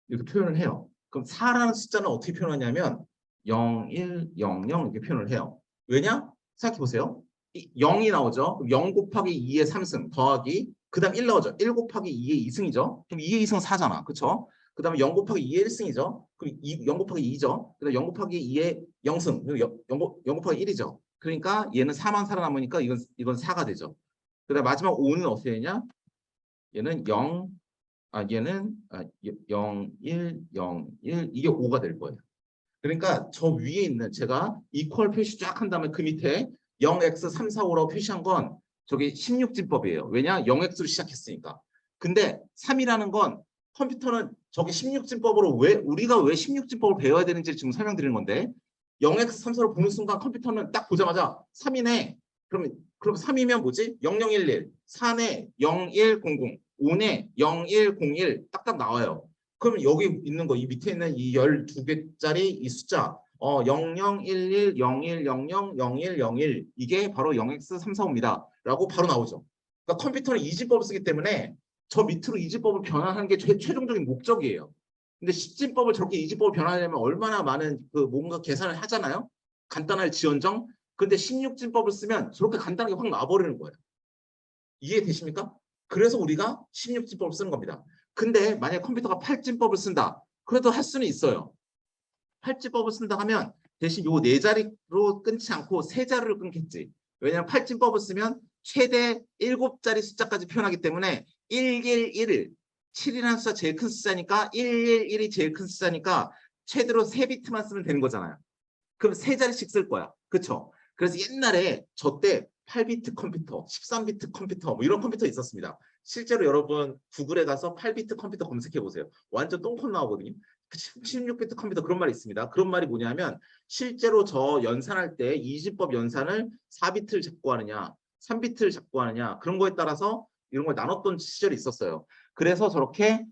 이렇게 표현을 해요. 그럼 4라는 숫자는 어떻게 표현하냐면 0100 이렇게 표현을 해요. 왜냐? 생각해 보세요. 0이 나오죠. 0 곱하기 2의 3승 더하기 그 다음 1 나오죠. 1 곱하기 2의 2승이죠. 그럼 2의 2승은 4잖아. 그렇죠? 그 다음에 0 곱하기 2의 1승이죠. 그럼 0 곱하기 2죠. 그 다음에 0 곱하기 2의 0승. 0 곱하기 1이죠. 그러니까 얘는 4만 살아남으니까 이건 4가 되죠. 그 다음에 마지막 5는 어떻게 되냐? 얘는 0, 1, 0, 1 이게 5가 될 거예요. 그러니까 저 위에 있는 제가 이퀄 표시 쫙 한 다음에 그 밑에 0x 3, 4, 5라고 표시한 건 저게 16진법이에요. 왜냐? 0x로 시작했으니까. 근데 3이라는 건 컴퓨터는 저게 16진법으로 우리가 왜 16진법을 배워야 되는지 지금 설명드리는 건데 0x 3, 4로 보는 순간 컴퓨터는 딱 보자마자 3이네. 그럼 3이면 뭐지? 0011, 4네 0100, 5네 0101 딱딱 나와요. 그러면 여기 있는 거, 이 밑에 있는 이 12개짜리 이 숫자 0011, 0100, 0101 이게 바로 0x345입니다. 라고 바로 나오죠. 그러니까 컴퓨터는 이진법을 쓰기 때문에 저 밑으로 이진법을 변환하는 게 최종적인 목적이에요. 근데 십진법을 저렇게 이진법을 변환하려면 얼마나 많은 뭔가 계산을 하잖아요. 간단할지언정 근데 16진법을 쓰면 저렇게 간단하게 확 나와버리는 거예요. 이해되십니까? 그래서 우리가 16진법을 쓰는 겁니다. 근데 만약에 컴퓨터가 8진법을 쓴다. 그래도 할 수는 있어요. 8진법을 쓴다 하면 대신 요 네 자리로 끊지 않고 세 자리를 끊겠지. 왜냐하면 8진법을 쓰면 최대 7자리 숫자까지 표현하기 때문에 111을 7이라는 숫자 제일 큰 숫자니까 111이 제일 큰 숫자니까 최대로 3비트만 쓰면 되는 거잖아요. 그럼 세 자리씩 쓸 거야. 그렇죠? 그래서 옛날에 저 때 8비트 컴퓨터, 13비트 컴퓨터 뭐 이런 컴퓨터 있었습니다. 실제로 여러분 구글에 가서 8비트 컴퓨터 검색해 보세요. 완전 똥콘 나오거든요. 16비트 컴퓨터 그런 말이 있습니다. 그런 말이 뭐냐면 실제로 저 연산할 때 이진법 연산을 4비트를 잡고 하느냐 3비트를 잡고 하느냐 그런 거에 따라서 이런 걸 나눴던 시절이 있었어요. 그래서 저렇게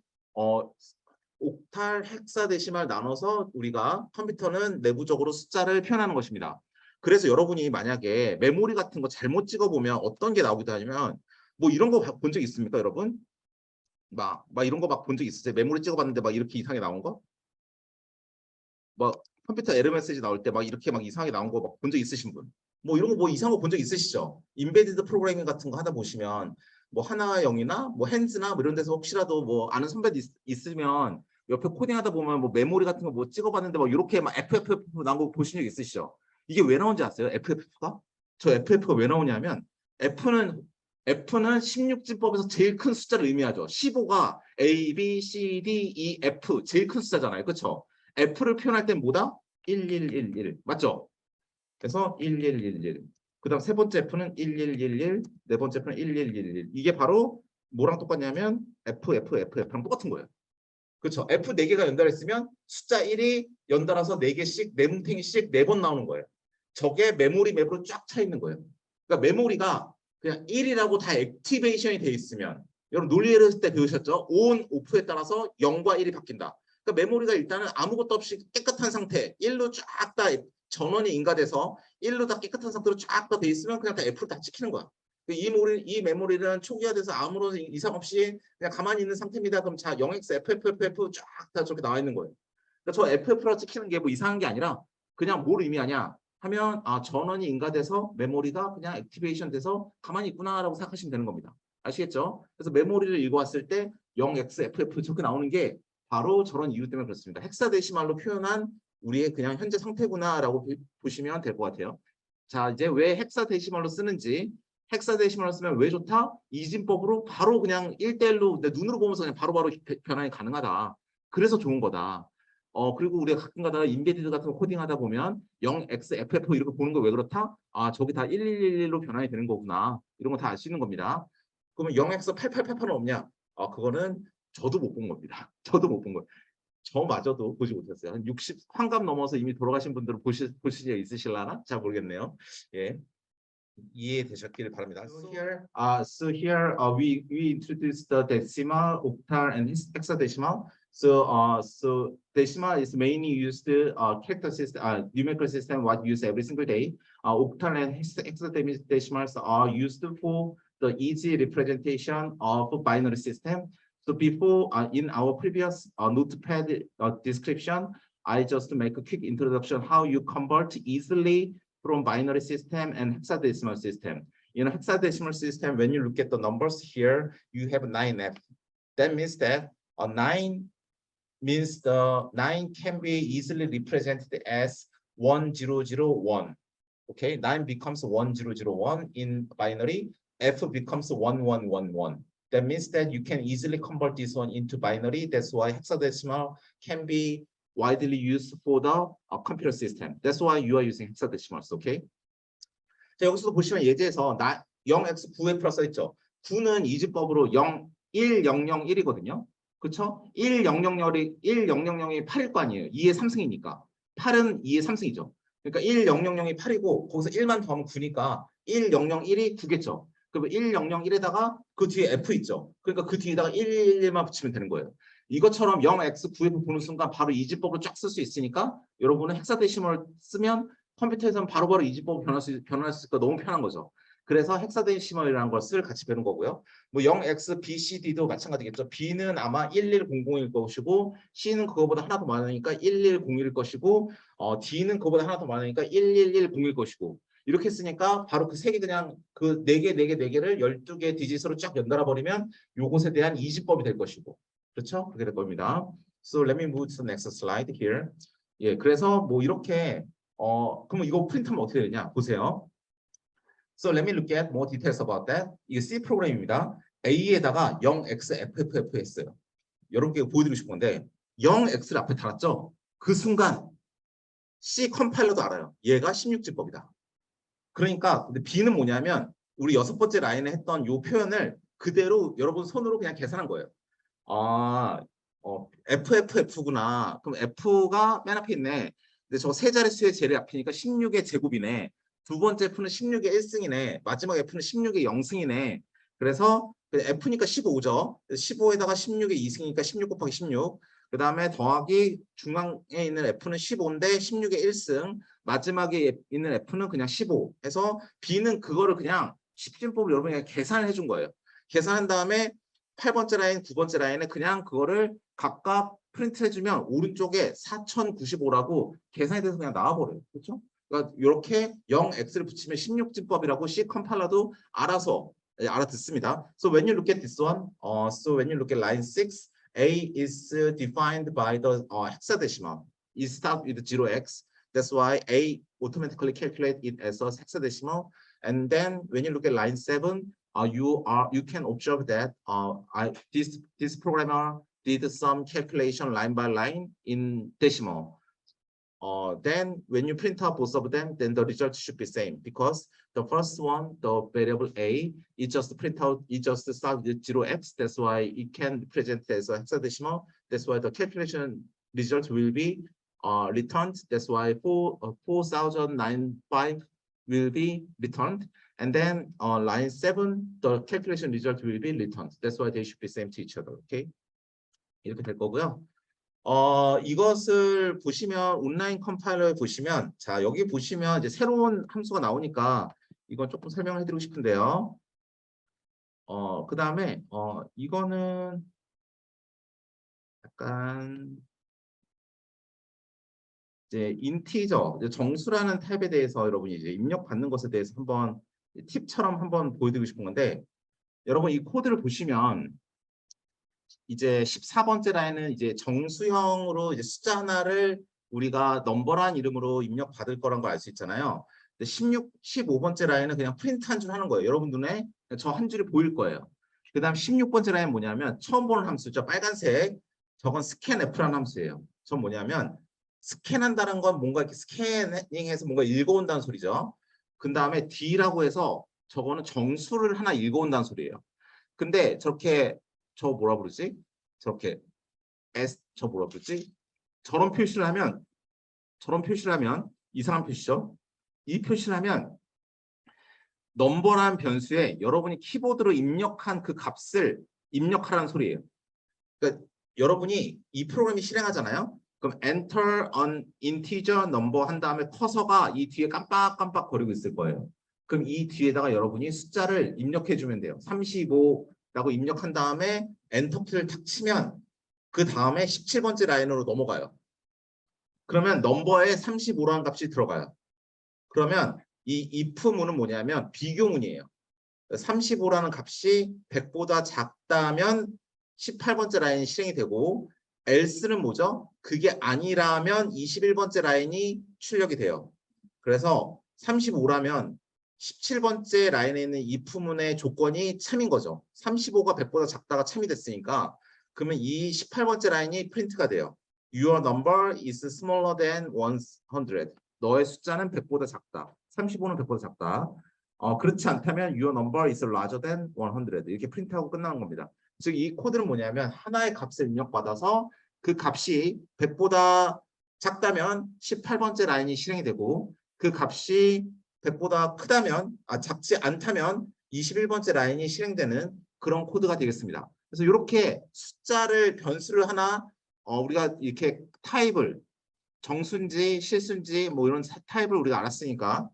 옥탈, 헥사데시말 나눠서 우리가 컴퓨터는 내부적으로 숫자를 표현하는 것입니다. 그래서 여러분이 만약에 메모리 같은 거 잘못 찍어보면 어떤 게 나오기도 하냐면 뭐 이런 거 본 적 있습니까, 여러분? 막 이런 거 막 본 적 있으세요? 메모리 찍어봤는데 막 이렇게 이상하게 나온 거? 뭐 컴퓨터 에러 메시지 나올 때 막 이렇게 막 이상하게 나온 거 막 본 적 있으신 분? 뭐 이런 거 뭐 이상한 거 본 적 있으시죠? 인베디드 프로그래밍 같은 거 하다 보시면 뭐 하나 영이나 뭐 핸즈나 뭐 이런 데서 혹시라도 뭐 아는 선배도 있으면 옆에 코딩하다 보면 뭐 메모리 같은 거 뭐 찍어봤는데 막 이렇게 막 FFF 나온 거 보신 적 있으시죠? 이게 왜 나온지 아세요? FFF가? 저 FF가 왜 나오냐면 F는 16진법에서 제일 큰 숫자를 의미하죠. 15가 A, B, C, D, E, F 제일 큰 숫자잖아요. 그렇죠? F를 표현할 땐 뭐다? 1111 맞죠? 그래서 1111 그다음 세 번째 F는 1111 네 번째 F는 1111 이게 바로 뭐랑 똑같냐면 FFF랑 똑같은 거예요. 그렇죠? F 4개가 연달했으면 숫자 1이 연달아서 4개씩 네 뭉탱이씩 4번 나오는 거예요. 저게 메모리 맵으로 쫙 차 있는 거예요. 그러니까 메모리가 그냥 1이라고 다 액티베이션이 돼 있으면 여러분 논리를 때 배우셨죠? ON, OFF에 따라서 0과 1이 바뀐다. 그러니까 메모리가 일단은 아무것도 없이 깨끗한 상태 1로 쫙 다 전원이 인가돼서 1로 다 깨끗한 상태로 쫙 다 돼 있으면 그냥 다 F로 다 찍히는 거야. 이 메모리는 초기화돼서 아무런 이상 없이 그냥 가만히 있는 상태입니다. 그럼 자 0x FFFF 쫙 다 저렇게 나와 있는 거예요. 그러니까 저 FF로 찍히는 게 뭐 이상한 게 아니라 그냥 뭘 의미하냐 하면 전원이 인가돼서 메모리가 그냥 액티베이션 돼서 가만히 있구나라고 생각하시면 되는 겁니다. 아시겠죠? 그래서 메모리를 읽어왔을 때 0x FF 저렇게 나오는 게 바로 저런 이유 때문에 그렇습니다. 헥사데시말로 표현한 우리의 그냥 현재 상태구나라고 보시면 될 것 같아요. 자, 이제 왜 헥사데시말로 쓰는지 헥사데시말로 쓰면 왜 좋다? 이진법으로 바로 그냥 1대1로 내 눈으로 보면서 그냥 바로바로 변환이 가능하다. 그래서 좋은 거다. 그리고 우리가 가끔 가다가 인베디드 같은 거 코딩하다 보면 0xff 이렇게 보는 거 왜 그렇다? 저기 다 1111로 변환이 되는 거구나. 이런 거 다 알 수 있는 겁니다. 그러면 0x8888은 없냐? 그거는 저도 못 본 겁니다. 저도 못 본 거예요. 저마저도 보지 못했어요. 한 60 환갑 넘어서 이미 돌아가신 분들은 보실 적 있으실라나? 잘 모르겠네요. 예. 이해되셨길 바랍니다. So here we introduced the decimal, octal, and hexadecimal. So decimal is mainly used character system, numerical system what use every single day. Octal and hexadecimals are used for the easy representation of binary system. So before in our previous notepad description, I just make a quick introduction how you convert easily from binary system and hexadecimal system. In a hexadecimal system, when you look at the numbers here, you have 9F. That means that 9 means the 9 can be easily represented as 1001. Okay, 9 becomes 1001 in binary, F becomes 1111. That means that you can easily convert this one into binary. That's why hexadecimal can be widely used for the computer system. That's why you are using hexadecimals, okay? 자, 여기서도 보시면 예제에서 0x9F라고 써있죠. 9는 이진법으로 0, 1, 0, 0, 1이거든요. 그렇죠? 1, 0, 0, 0이 8일 거 아니에요. 2의 3승이니까. 8은 2의 3승이죠. 그러니까 1, 0, 0, 0이 8이고 거기서 1만 더하면 9니까 1, 0, 0, 1이 9겠죠. 그러면 1, 0, 0, 1에다가 그 뒤에 F 있죠. 그러니까 그 뒤에다가 1, 1, 1만 붙이면 되는 거예요. 이것처럼 0x9F 보는 순간 바로 이진법을 쫙 쓸 수 있으니까 여러분은 헥사데시멀 쓰면 컴퓨터에서는 바로바로 이진법을 변환할 수 있으니까 너무 편한 거죠. 그래서 헥사데시멀이라는 것을 같이 배우는 거고요. 뭐 0x, b, c, d도 마찬가지겠죠. b는 아마 1100일 것이고 c는 그거보다 하나 더 많으니까 1101일 것이고 d는 그거보다 하나 더 많으니까 1110일 것이고 이렇게 쓰니까 바로 그 세 개 그냥 그 네 개를 12개 디짓으로 쫙 연달아 버리면 요것에 대한 이진법이 될 것이고 그렇죠? 그렇게 될 겁니다. So let me move to the next slide here. 예, 그래서 뭐 이렇게 그럼 이거 프린트하면 어떻게 되냐? 보세요. So let me look at more details about that. 이게 C 프로그램입니다. A에다가 0xFFF 했어요. 여러분께 보여드리고 싶은 건데 0x를 앞에 달았죠? 그 순간 C 컴파일러도 알아요. 얘가 16진법이다. 그러니까 근데 B는 뭐냐면 우리 6번째 라인에 했던 이 표현을 그대로 여러분 손으로 그냥 계산한 거예요. FFF구나. 그럼 F가 맨 앞에 있네. 근데 저 세 자릿수의 제일 앞이니까 16의 제곱이네. 두 번째 F는 16의 1승이네. 마지막 F는 16의 0승이네. 그래서 F니까 15죠. 15에다가 16의 2승이니까 16 곱하기 16. 그 다음에 더하기 중앙에 있는 F는 15인데 16의 1승. 마지막에 있는 F는 그냥 15. 해서 B는 그거를 그냥 10진법을 여러분이 그냥 계산을 해준 거예요. 계산한 다음에 8번째 라인, 9번째 라인에 그냥 그거를 각각 프린트 해주면 오른쪽에 4095라고 계산이 돼서 그냥 나와버려요. 그렇죠? 그러니까 이렇게 0x를 붙이면 16진법이라고 C 컴파일러도 알아서 알아듣습니다. So when you look at this one, so when you look at line 6, A is defined by the hexadecimal. It starts with 0x. That's why A automatically calculate it as a hexadecimal. And then when you look at line 7, you can observe that this programmer did some calculation line by line in decimal. Then when you print out both of them, then the result should be same because the first one, the variable a, it just print out, it just start with 0x. That's why it can present as a hexadecimal. That's why the calculation result will be returned. That's why 4095 will be returned. And then on line 7, the calculation result will be returned. That's why they should be same to each other. Okay? 이렇게 될 거고요. 이것을 보시면 온라인 컴파일러에 보시면 자 여기 보시면 이제 새로운 함수가 나오니까 이건 조금 설명을 해드리고 싶은데요. 그 다음에 이거는 약간 이제 인티저 정수라는 타입에 대해서 여러분이 이제 입력받는 것에 대해서 한번 팁처럼 한번 보여드리고 싶은 건데 여러분 이 코드를 보시면 이제 14번째 라인은 이제 정수형으로 이제 숫자 하나를 우리가 넘버란 이름으로 입력받을 거란 걸 알 수 있잖아요. 근데 15번째 라인은 그냥 프린트 한 줄 하는 거예요. 여러분 눈에 저 한 줄이 보일 거예요. 그 다음 16번째 라인 뭐냐면 처음 보는 함수죠. 빨간색. 저건 scanf라는 함수예요. 전 뭐냐면 스캔한다는 건 뭔가 이렇게 스캐닝해서 뭔가 읽어온다는 소리죠. 그 다음에 D라고 해서 저거는 정수를 하나 읽어온다는 소리예요. 근데 저렇게 저 뭐라 부르지? 저렇게 저 뭐라 부르지? 저런 표시를 하면 이상한 표시죠. 이 표시를 하면 넘버라는 변수에 여러분이 키보드로 입력한 그 값을 입력하라는 소리예요. 그러니까 여러분이 이 프로그램이 실행하잖아요. 그럼 enter an integer number 한 다음에 커서가 이 뒤에 깜빡깜빡 거리고 있을 거예요. 그럼 이 뒤에다가 여러분이 숫자를 입력해 주면 돼요. 35라고 입력한 다음에 엔터키를 탁 치면 그 다음에 17번째 라인으로 넘어가요. 그러면 넘버에 35라는 값이 들어가요. 그러면 이 if문은 뭐냐면 비교문이에요. 35라는 값이 100보다 작다면 18번째 라인이 실행이 되고 else는 뭐죠? 그게 아니라면 21번째 라인이 출력이 돼요. 그래서 35라면 17번째 라인에 있는 if문의 조건이 참인 거죠. 35가 100보다 작다가 참이 됐으니까 그러면 이 18번째 라인이 프린트가 돼요. Your number is smaller than 100. 너의 숫자는 100보다 작다. 35는 100보다 작다. 그렇지 않다면 your number is larger than 100. 이렇게 프린트하고 끝나는 겁니다. 즉 이 코드는 뭐냐면 하나의 값을 입력받아서 그 값이 100보다 작다면 18번째 라인이 실행이 되고 그 값이 100보다 크다면 작지 않다면 21번째 라인이 실행되는 그런 코드가 되겠습니다. 그래서 이렇게 숫자를 변수를 하나 우리가 이렇게 타입을 정수인지 실수인지 뭐 이런 타입을 우리가 알았으니까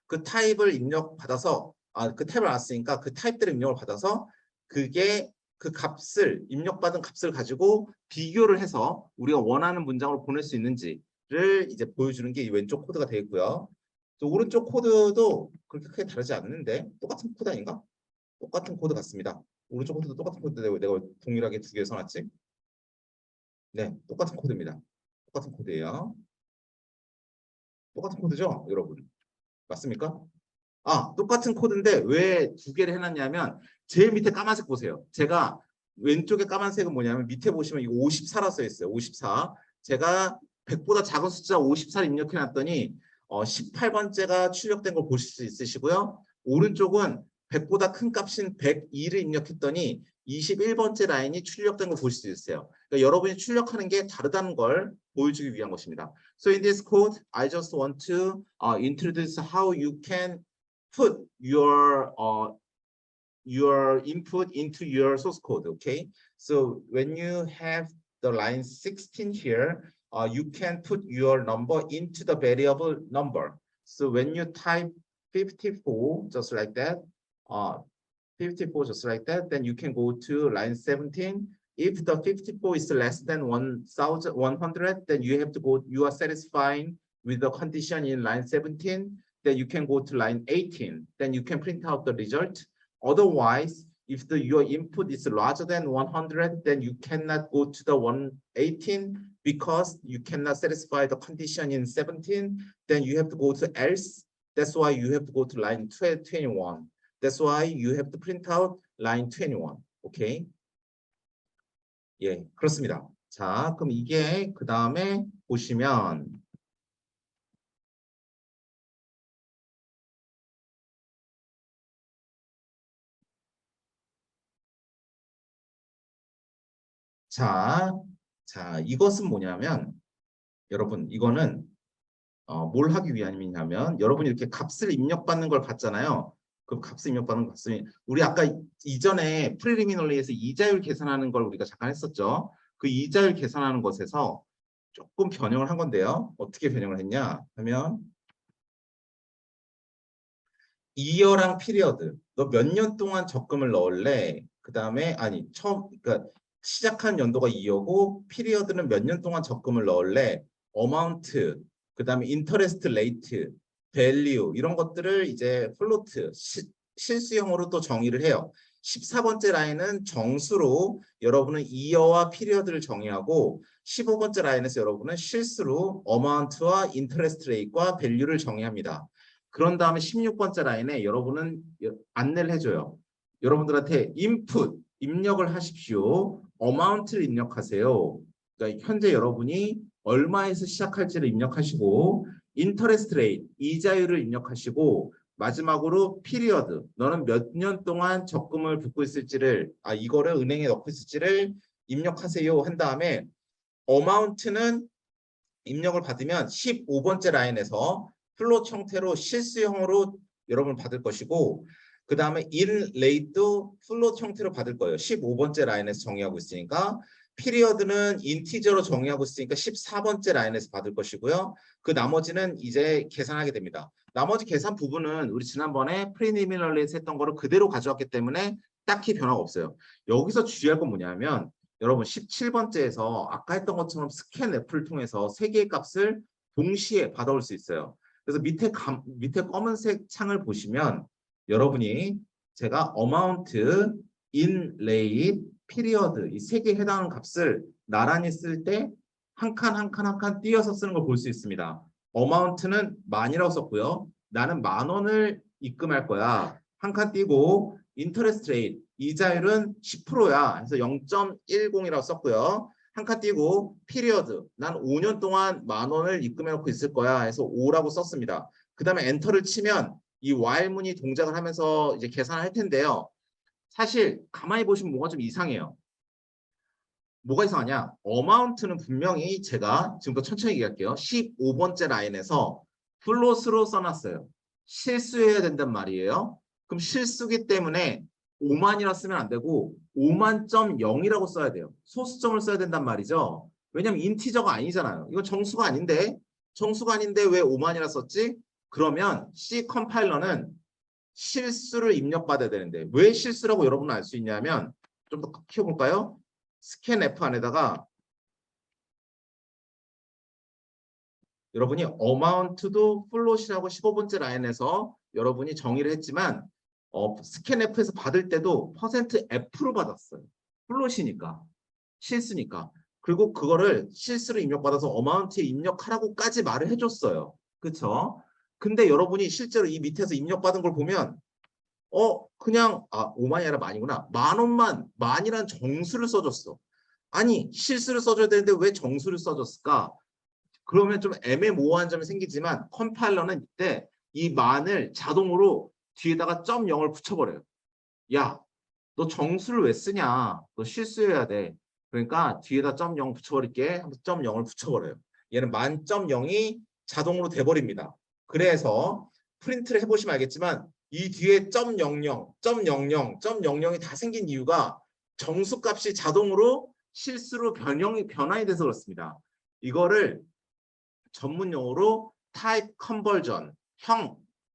그 타입을 입력받아서 그 탭을 알았으니까 그 타입들의 입력을 받아서 그게 그 값을 입력받은 값을 가지고 비교를 해서 우리가 원하는 문장으로 보낼 수 있는지를 이제 보여주는 게 이 왼쪽 코드가 되겠고요. 또 오른쪽 코드도 그렇게 크게 다르지 않는데 똑같은 코드 아닌가? 똑같은 코드 같습니다. 오른쪽 코드도 똑같은 코드 내가 동일하게 두 개 써놨지? 네, 똑같은 코드입니다. 똑같은 코드예요. 똑같은 코드죠, 여러분? 맞습니까? 똑같은 코드인데 왜 두 개를 해놨냐면 제일 밑에 까만색 보세요. 제가 왼쪽에 까만색은 뭐냐면 밑에 보시면 이거 54라 써 있어요. 54. 제가 100보다 작은 숫자 54를 입력해놨더니 18번째가 출력된 걸 보실 수 있으시고요. 오른쪽은 100보다 큰 값인 102를 입력했더니 21번째 라인이 출력된 걸 보실 수 있어요. 그러니까 여러분이 출력하는 게 다르다는 걸 보여주기 위한 것입니다. So in this code, I just want to introduce how you can put your input into your source code. Okay, so when you have the line 16 here, you can put your number into the variable number. So when you type 54 just like that, 54 just like that, then you can go to line 17. If the 54 is less than 1,100, then you have to go, you are satisfying with the condition in line 17, then you can go to line 18. Then you can print out the result. Otherwise, if your input is larger than 100, then you cannot go to the 118 because you cannot satisfy the condition in 17. Then you have to go to else. That's why you have to go to line 21. That's why you have to print out line 21. Okay? 예, 그렇습니다. 자, 그럼 이게 그 다음에 보시면 자, 이것은 뭐냐면 여러분 이거는 뭘 하기 위함이냐면 여러분이 이렇게 값을 입력받는 걸 봤잖아요. 그 값을 입력받는 거 봤으니 우리 아까 이전에 프리리미널리에서 이자율 계산하는 걸 우리가 잠깐 했었죠. 그 이자율 계산하는 것에서 조금 변형을 한 건데요. 어떻게 변형을 했냐 하면 이어랑 피리어드 너 몇 년 동안 적금을 넣을래? 그 다음에 그러니까 시작한 연도가 2여고 피리어드는 몇 년 동안 적금을 넣을래? 어마운트 그 다음에 인터레스트 레이트 밸류 이런 것들을 이제 플로트 실수형으로 또 정의를 해요. 14번째 라인은 정수로 여러분은 이어와 피리어드를 정의하고 15번째 라인에서 여러분은 실수로 어마운트와 인터레스트 레이트와 밸류를 정의합니다. 그런 다음에 16번째 라인에 여러분은 안내를 해줘요. 여러분들한테 인풋, 입력을 하십시오. 어마운트를 입력하세요. 그러니까 현재 여러분이 얼마에서 시작할지를 입력하시고 인터레스트 레이트, 이자율을 입력하시고 마지막으로 피리어드, 너는 몇 년 동안 적금을 붓고 있을지를 이거를 은행에 넣고 있을지를 입력하세요 한 다음에 어마운트는 입력을 받으면 15번째 라인에서 플롯 형태로 실수형으로 여러분 받을 것이고 그 다음에 in 레이트도 플롯 형태로 받을 거예요. 15번째 라인에서 정의하고 있으니까 피리어드는 인티저로 정의하고 있으니까 14번째 라인에서 받을 것이고요. 그 나머지는 이제 계산하게 됩니다. 나머지 계산 부분은 우리 지난번에 프리리미널리에서 했던 거를 그대로 가져왔기 때문에 딱히 변화가 없어요. 여기서 주의할 건 뭐냐면 여러분 17번째에서 아까 했던 것처럼 스캔 F를 통해서 세 개의 값을 동시에 받아올 수 있어요. 그래서 밑에 검은색 창을 보시면 여러분이 제가 amount, in rate, period 이 세 개에 해당하는 값을 나란히 쓸 때 한 칸 한 칸 한 칸 띄어서 쓰는 걸 볼 수 있습니다. amount는 만이라고 썼고요. 나는 10,000원을 입금할 거야. 한 칸 띄고 interest rate 이자율은 10%야. 그래서 0.10이라고 썼고요. 한 칸 띄고 피리어드 난 5년 동안 10,000원을 입금해 놓고 있을 거야 해서 5라고 썼습니다. 그 다음에 엔터를 치면 이 while문이 동작을 하면서 이제 계산을 할 텐데요. 사실 가만히 보시면 뭐가 좀 이상해요. 뭐가 이상하냐? 어마운트는 분명히 제가 지금부터 천천히 얘기할게요. 15번째 라인에서 플롯으로 써놨어요. 실수해야 된단 말이에요. 그럼 실수기 때문에 5만이라 쓰면 안 되고 5만.0이라고 써야 돼요. 소수점을 써야 된단 말이죠. 왜냐면 인티저가 아니잖아요. 이건 정수가 아닌데 왜 5만이라 썼지? 그러면 C 컴파일러는 실수를 입력받아야 되는데 왜 실수라고 여러분은 알 수 있냐면 좀 더 키워볼까요? 스캔F 안에다가 여러분이 amount도 플롯이라고 15번째 라인에서 여러분이 정의를 했지만 스캔F에서 받을 때도 %F로 받았어요. 플롯이니까 실수니까. 그리고 그거를 실수를 입력받아서 amount에 입력하라고까지 말을 해줬어요. 그쵸? 근데 여러분이 실제로 이 밑에서 입력받은 걸 보면 그냥 5만이 아니라 만이구나. 10,000원만 만이란 정수를 써줬어. 아니 실수를 써줘야 되는데 왜 정수를 써줬을까? 그러면 좀 애매모호한 점이 생기지만 컴파일러는 이때 이 만을 자동으로 뒤에다가 .0을 붙여버려요. 야, 너 정수를 왜 쓰냐? 너 실수해야 돼. 그러니까 뒤에다 .0 붙여버릴게 하면서 .0을 붙여버려요. 얘는 만 .0이 자동으로 돼버립니다. 그래서 프린트를 해보시면 알겠지만 이 뒤에 .00, .00, .00이 다 생긴 이유가 정수값이 자동으로 실수로 변환이 돼서 그렇습니다. 이거를 전문 용어로 타입 컨버전,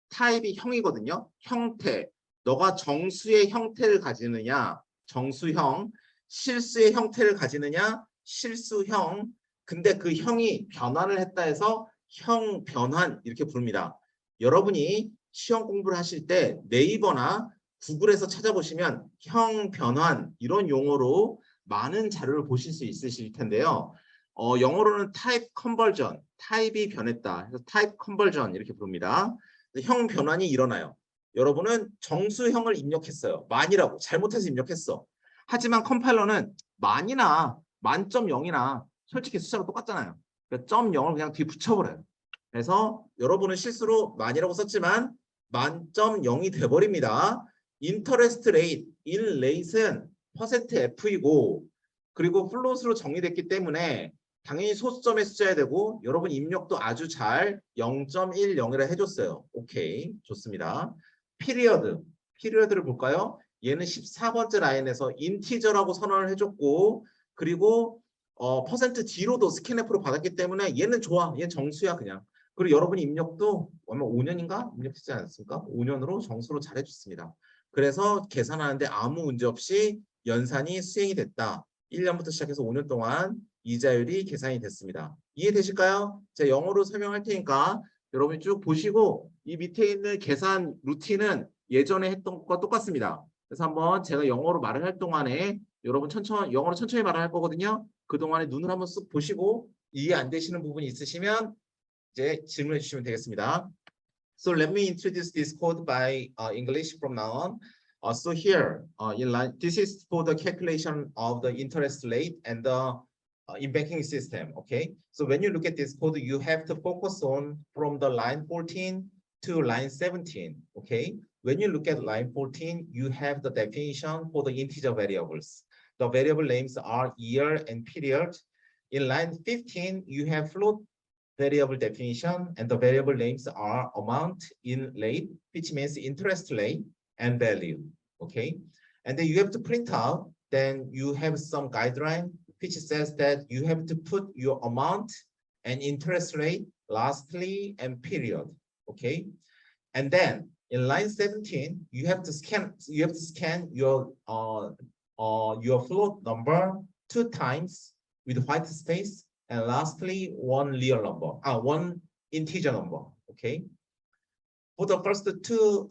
타입이 형이거든요. 형태, 너가 정수의 형태를 가지느냐, 정수형, 실수의 형태를 가지느냐, 실수형. 근데 그 형이 변환을 했다 해서 형 변환 이렇게 부릅니다. 여러분이 시험 공부를 하실 때 네이버나 구글에서 찾아보시면 형 변환 이런 용어로 많은 자료를 보실 수 있으실 텐데요. 영어로는 타입 컨버전, 타입이 변했다. 그래서 타입 컨버전 이렇게 부릅니다. 형 변환이 일어나요. 여러분은 정수형을 입력했어요. 만이라고 잘못해서 입력했어. 하지만 컴파일러는 만이나 만점 0이나 솔직히 숫자가 똑같잖아요. 그러니까 점 0을 그냥 뒤에 붙여버려요. 그래서 여러분은 실수로 만이라고 썼지만 만점 0이 돼버립니다. 인터레스트 레이트, 인 레이트는 %F이고 그리고 플롯으로 정의됐기 때문에 당연히 소수점에 숫자야 되고 여러분 입력도 아주 잘 0.10이라 해줬어요. 오케이, 좋습니다. 피리어드를 볼까요? 얘는 14번째 라인에서 인티저라고 선언을 해줬고 그리고 %D로도 스캔F로 받았기 때문에 얘는 좋아. 얘는 정수야 그냥. 그리고 여러분이 입력도 아마 5년인가? 입력했지 않았습니까? 5년으로 정수로 잘 해줬습니다. 그래서 계산하는데 아무 문제 없이 연산이 수행이 됐다. 1년부터 시작해서 5년 동안 이자율이 계산이 됐습니다. 이해되실까요? 제가 영어로 설명할 테니까 여러분이 쭉 보시고 이 밑에 있는 계산 루틴은 예전에 했던 것과 똑같습니다. 그래서 한번 제가 영어로 말을 할 동안에 여러분 영어로 천천히 말을 할 거거든요. 그동안에 눈을 한번 쓱 보시고 이해 안 되시는 부분이 있으시면 이제 질문해 주시면 되겠습니다. So let me introduce this code by English from now on. So here, in line, this is for the calculation of the interest rate and the in banking system. Okay. So when you look at this code, you have to focus on from the line 14 to line 17. Okay. When you look at line 14, you have the definition for the integer variables. The variable names are year and period. In line 15, you have float variable definition, and the variable names are amount in rate, which means interest rate and value. Okay, and then you have to print out. Then you have some guideline which says that you have to put your amount and interest rate, lastly, and period. Okay, and then in line 17, you have to scan. You have to scan your float number 2 times with white space. And lastly, one real number, one integer number. Okay. For the first two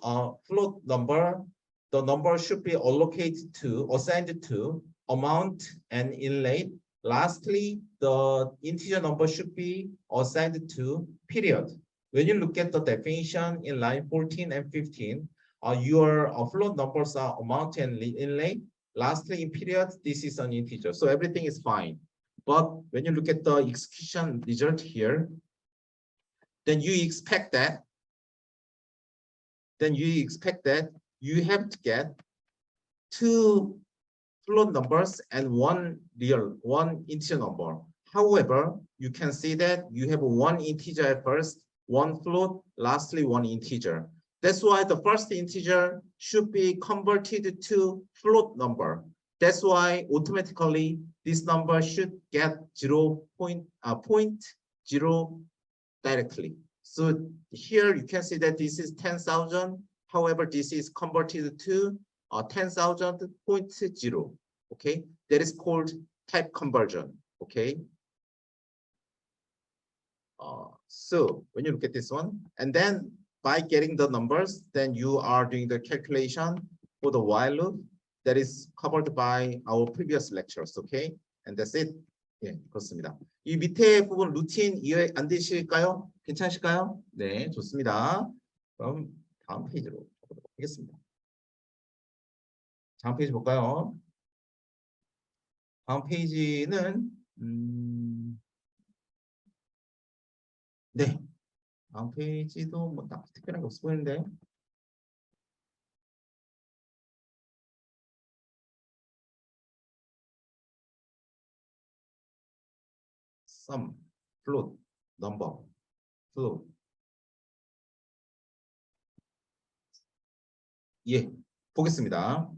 float number, the number should be assigned to amount and inlay. Lastly, the integer number should be assigned to period. When you look at the definition in line 14 and 15, your float numbers are amount and inlay. Lastly, in period, this is an integer. So everything is fine. But when you look at the execution result here, then you expect that you have to get 2 float numbers and one integer number. However, you can see that you have 1 integer at first, 1 float, lastly 1 integer. That's why the first integer should be converted to float number. That's why automatically this number should get 0.0 directly. So here you can see that this is 10,000. However, this is converted to 10,000.0. Okay, that is called type conversion. Okay. So when you look at this one, and then by getting the numbers, then you are doing the calculation for the while loop that is covered by our previous lectures. Okay, and that's it. 예, 그렇습니다. 이 밑에 부분 루틴 이해 안 되실까요? 괜찮으실까요? 네, 좋습니다. 그럼 다음 페이지로 가보도록 하겠습니다. 다음 페이지 볼까요? 다음 페이지는 네, 다음 페이지도 뭐 딱 특별한 게 없어 보이는데. sum, float, number, float. 예, 보겠습니다.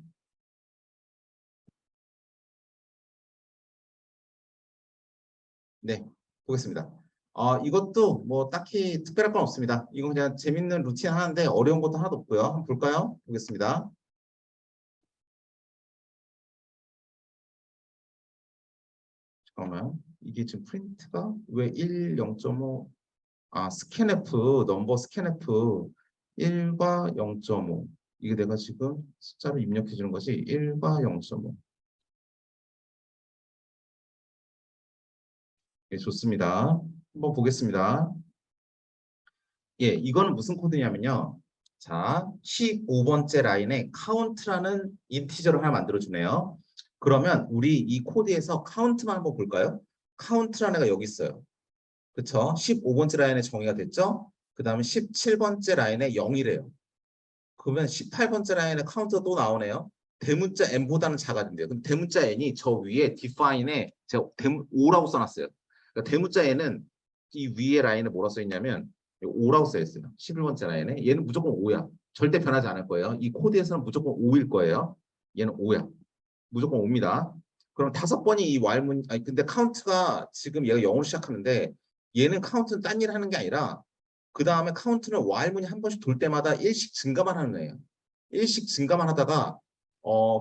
네, 보겠습니다. 이것도 뭐 딱히 특별할 건 없습니다. 이건 그냥 재밌는 루틴 하는데 어려운 것도 하나도 없고요. 한번 볼까요? 보겠습니다. 잠깐만, 이게 지금 프린트가 왜 1, 0.5? 스캔F, 넘버 스캔F 1과 0.5. 이게 내가 지금 숫자를 입력해 주는 것이 1과 0.5. 예, 좋습니다. 한번 보겠습니다. 예, 이거는 무슨 코드냐면요. 자, 15번째 라인에 카운트라는 인티저를 하나 만들어주네요. 그러면 우리 이 코드에서 카운트만 한번 볼까요? 카운트라는 애가 여기 있어요. 그쵸? 15번째 라인에 정의가 됐죠? 그 다음에 17번째 라인에 0이래요. 그러면 18번째 라인에 카운트가 또 나오네요. 대문자 n보다는 작아진대요. 그럼 대문자 n이 저 위에 define에 제가 5라고 써놨어요. 그러니까 대문자 n은 이 위에 라인에 뭐라 써있냐면 5라고 써있어요. 11번째 라인에. 얘는 무조건 5야. 절대 변하지 않을 거예요. 이 코드에서는 무조건 5일 거예요. 얘는 5야. 무조건 5입니다. 그럼 5번이 이 while문, 아니 근데 카운트가 지금 얘가 0으로 시작하는데 얘는 카운트는 딴 일 하는 게 아니라 그 다음에 카운트는 while문이 한 번씩 돌 때마다 1씩 증가만 하는 거예요. 1씩 증가만 하다가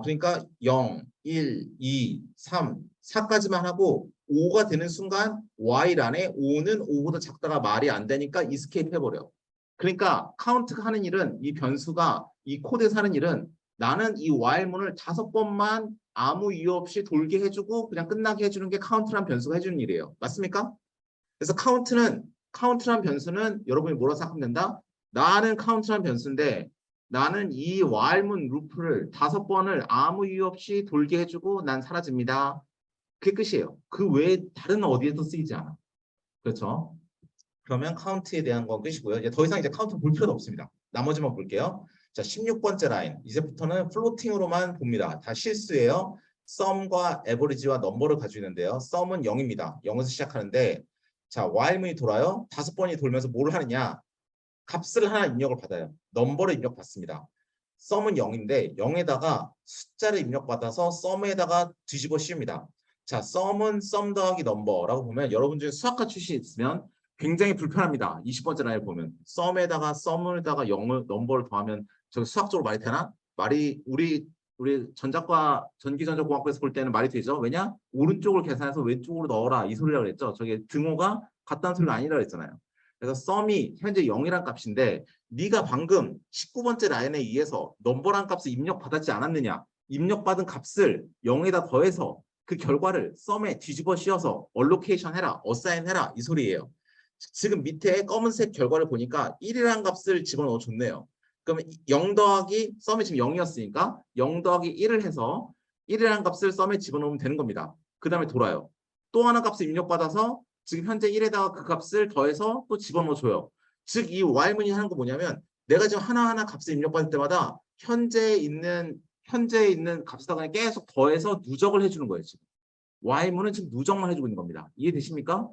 그러니까 0, 1, 2, 3, 4까지만 하고 5가 되는 순간 while 안에 5는 5보다 작다가 말이 안 되니까 escape 해버려. 그러니까 카운트가 하는 일은 이 변수가 이 코드에서 하는 일은 나는 이 while문을 5번만 아무 이유 없이 돌게 해주고 그냥 끝나게 해주는 게 카운트란 변수가 해주는 일이에요. 맞습니까? 그래서 카운트란 변수는 여러분이 뭐라고 생각하면 된다? 나는 카운트란 변수인데 나는 이 while문 루프를 5번을 아무 이유 없이 돌게 해주고 난 사라집니다. 그게 끝이에요. 그 외에 다른 어디에도 쓰이지 않아. 그렇죠? 그러면 카운트에 대한 건 끝이고요. 이제 더 이상 이제 카운트 볼 필요도 없습니다. 나머지만 볼게요. 자, 16번째 라인. 이제부터는 플로팅으로만 봅니다. 다 실수예요. 썸과 에버리지와 넘버를 가지고 있는데요. 썸은 0입니다. 0에서 시작하는데 자, while문이 돌아요. 5번이 돌면서 뭘 하느냐? 값을 하나 입력을 받아요. 넘버를 입력받습니다. 썸은 0인데 0에다가 숫자를 입력받아서 썸에다가 뒤집어 씌웁니다. 자, 썸은 썸 더하기 넘버라고 보면 여러분 중에 수학과 출신 있으면 굉장히 불편합니다. 20번째 라인을 보면 썸에다가 썸을다가 0을 넘버를 더하면 저게 수학적으로 말이 되나? 말이 우리 전자과 전기전자공학부에서 볼 때는 말이 되죠. 왜냐? 오른쪽을 계산해서 왼쪽으로 넣어라 이 소리라고 그랬죠. 저게 등호가 같다는 소리가 아니라고 했잖아요. 그래서 썸이 현재 0이란 값인데 네가 방금 19번째 라인에 의해서 넘버란 값을 입력받았지 않았느냐. 입력받은 값을 0에다 더해서 그 결과를 썸에 뒤집어 씌워서 얼로케이션 해라, 어사인 해라 이 소리예요. 지금 밑에 검은색 결과를 보니까 1이라는 값을 집어넣어 줬네요. 그러면 0 더하기 썸이 지금 0이었으니까 0 더하기 1을 해서 1이라는 값을 썸에 집어넣으면 되는 겁니다. 그 다음에 돌아요. 또 하나 값을 입력받아서 지금 현재 1에다가 그 값을 더해서 또 집어넣어줘요. 즉 이 while문이 하는 거 뭐냐면 내가 지금 하나하나 값을 입력받을 때마다 현재 있는 값에다가 그냥 계속 더해서 누적을 해주는 거예요. 지금 while문은 지금 누적만 해주고 있는 겁니다. 이해되십니까?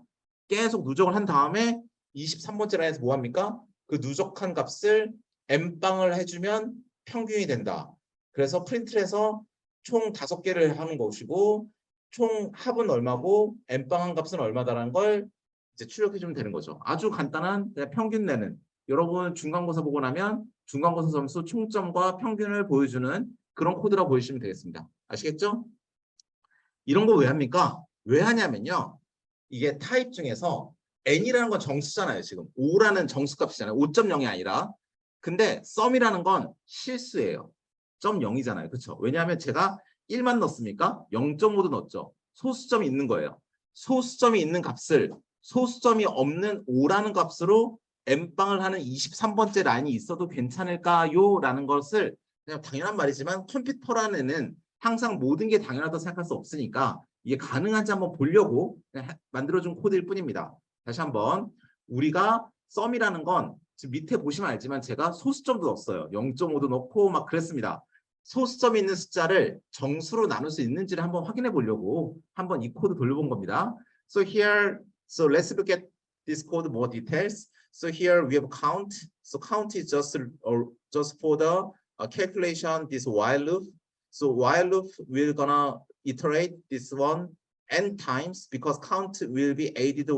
계속 누적을 한 다음에 23번째 라인에서 뭐 합니까? 그 누적한 값을 n방을 해주면 평균이 된다. 그래서 프린트를 해서 총 5개를 하는 것이고 총 합은 얼마고 n방한 값은 얼마다라는 걸 이제 출력해 주면 되는 거죠. 아주 간단한 그냥 평균 내는 여러분 중간고사 보고 나면 중간고사 점수 총점과 평균을 보여주는 그런 코드라고 보시면 되겠습니다. 아시겠죠? 이런 거 왜 합니까? 왜 하냐면요. 이게 타입 중에서 n이라는 건 정수잖아요. 지금 5라는 정수값이잖아요. 5.0이 아니라. 근데 썸이라는 건 실수예요. 0.0이잖아요. 그렇죠? 왜냐하면 제가 1만 넣었습니까? 0.5도 넣었죠. 소수점이 있는 거예요. 소수점이 있는 값을 소수점이 없는 5라는 값으로 n방을 하는 23번째 라인이 있어도 괜찮을까요? 라는 것을 그냥 당연한 말이지만 컴퓨터라는 항상 모든 게 당연하다고 생각할 수 없으니까 이게 가능한지 한번 보려고 만들어준 코드일 뿐입니다. 다시 한번 우리가 썸이라는 건 지금 밑에 보시면 알지만 제가 소수점도 넣었어요. 0.5도 넣고 막 그랬습니다. 소수점이 있는 숫자를 정수로 나눌 수 있는지를 한번 확인해 보려고 한번 이 코드 돌려본 겁니다. So here, so let's look at this code more details. So here we have count. So count is just for the calculation this while loop. So while loop we're gonna iterate this one n times because count will be added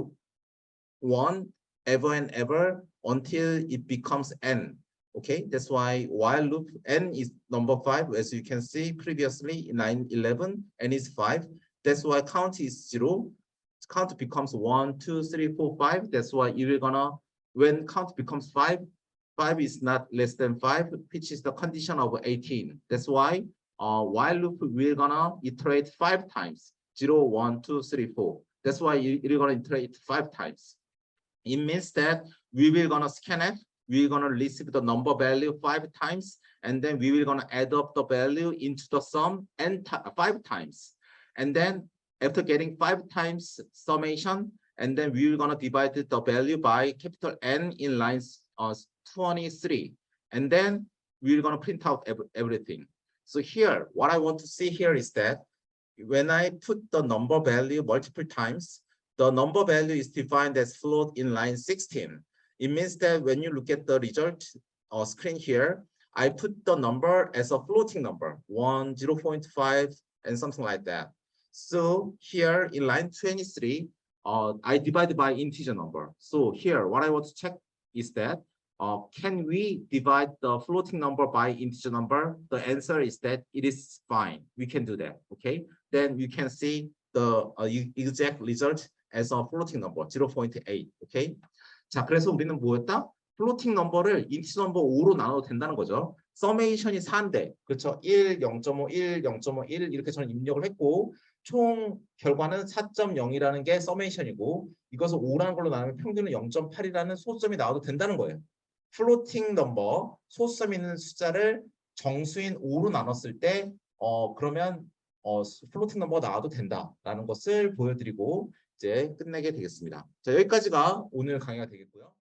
1 ever and ever until it becomes n. Okay, that's why while loop n is number 5, as you can see previously in line 11, n is 5. That's why count is 0. Count becomes 1, 2, 3, 4, 5. That's why you're gonna, when count becomes 5, 5 is not less than 5, which is the condition of 18. That's why while loop we're gonna iterate 5 times. 0, 1, 2, 3, 4. That's why you're gonna iterate 5 times. It means that we will gonna scan it, we're gonna receive the number value 5 times, and then we will gonna add up the value into the sum n 5 times. And then after getting 5 times summation, and then we will gonna divide the value by capital N in lines 23. And then we're gonna print out everything. So here, what I want to see here is that when I put the number value multiple times, the number value is defined as float in line 16. It means that when you look at the result screen here, I put the number as a floating number, 1, 0.5, and something like that. So here in line 23, I divide by integer number. So here, what I want to check is that can we divide the floating number by integer number? The answer is that it is fine. We can do that. Okay. Then you can see the exact result as a floating number 0.8. Okay. 자, 그래서 우리는 뭐였다? 플로팅 넘버를 인티저 넘버 5로 나눠도 된다는 거죠. 서메이션이 4인데, 그렇죠? 1, 0.5, 1, 0.5, 1 이렇게 저는 입력을 했고 총 결과는 4.0이라는 게 서메이션이고 이것을 5라는 걸로 나누면 평균은 0.8이라는 소수점이 나와도 된다는 거예요. 플로팅 넘버, 소수점 있는 숫자를 정수인 5로 나눴을 때 그러면 플로팅 넘버가 나와도 된다라는 것을 보여드리고 이제 끝내게 되겠습니다. 자, 여기까지가 오늘 강의가 되겠고요.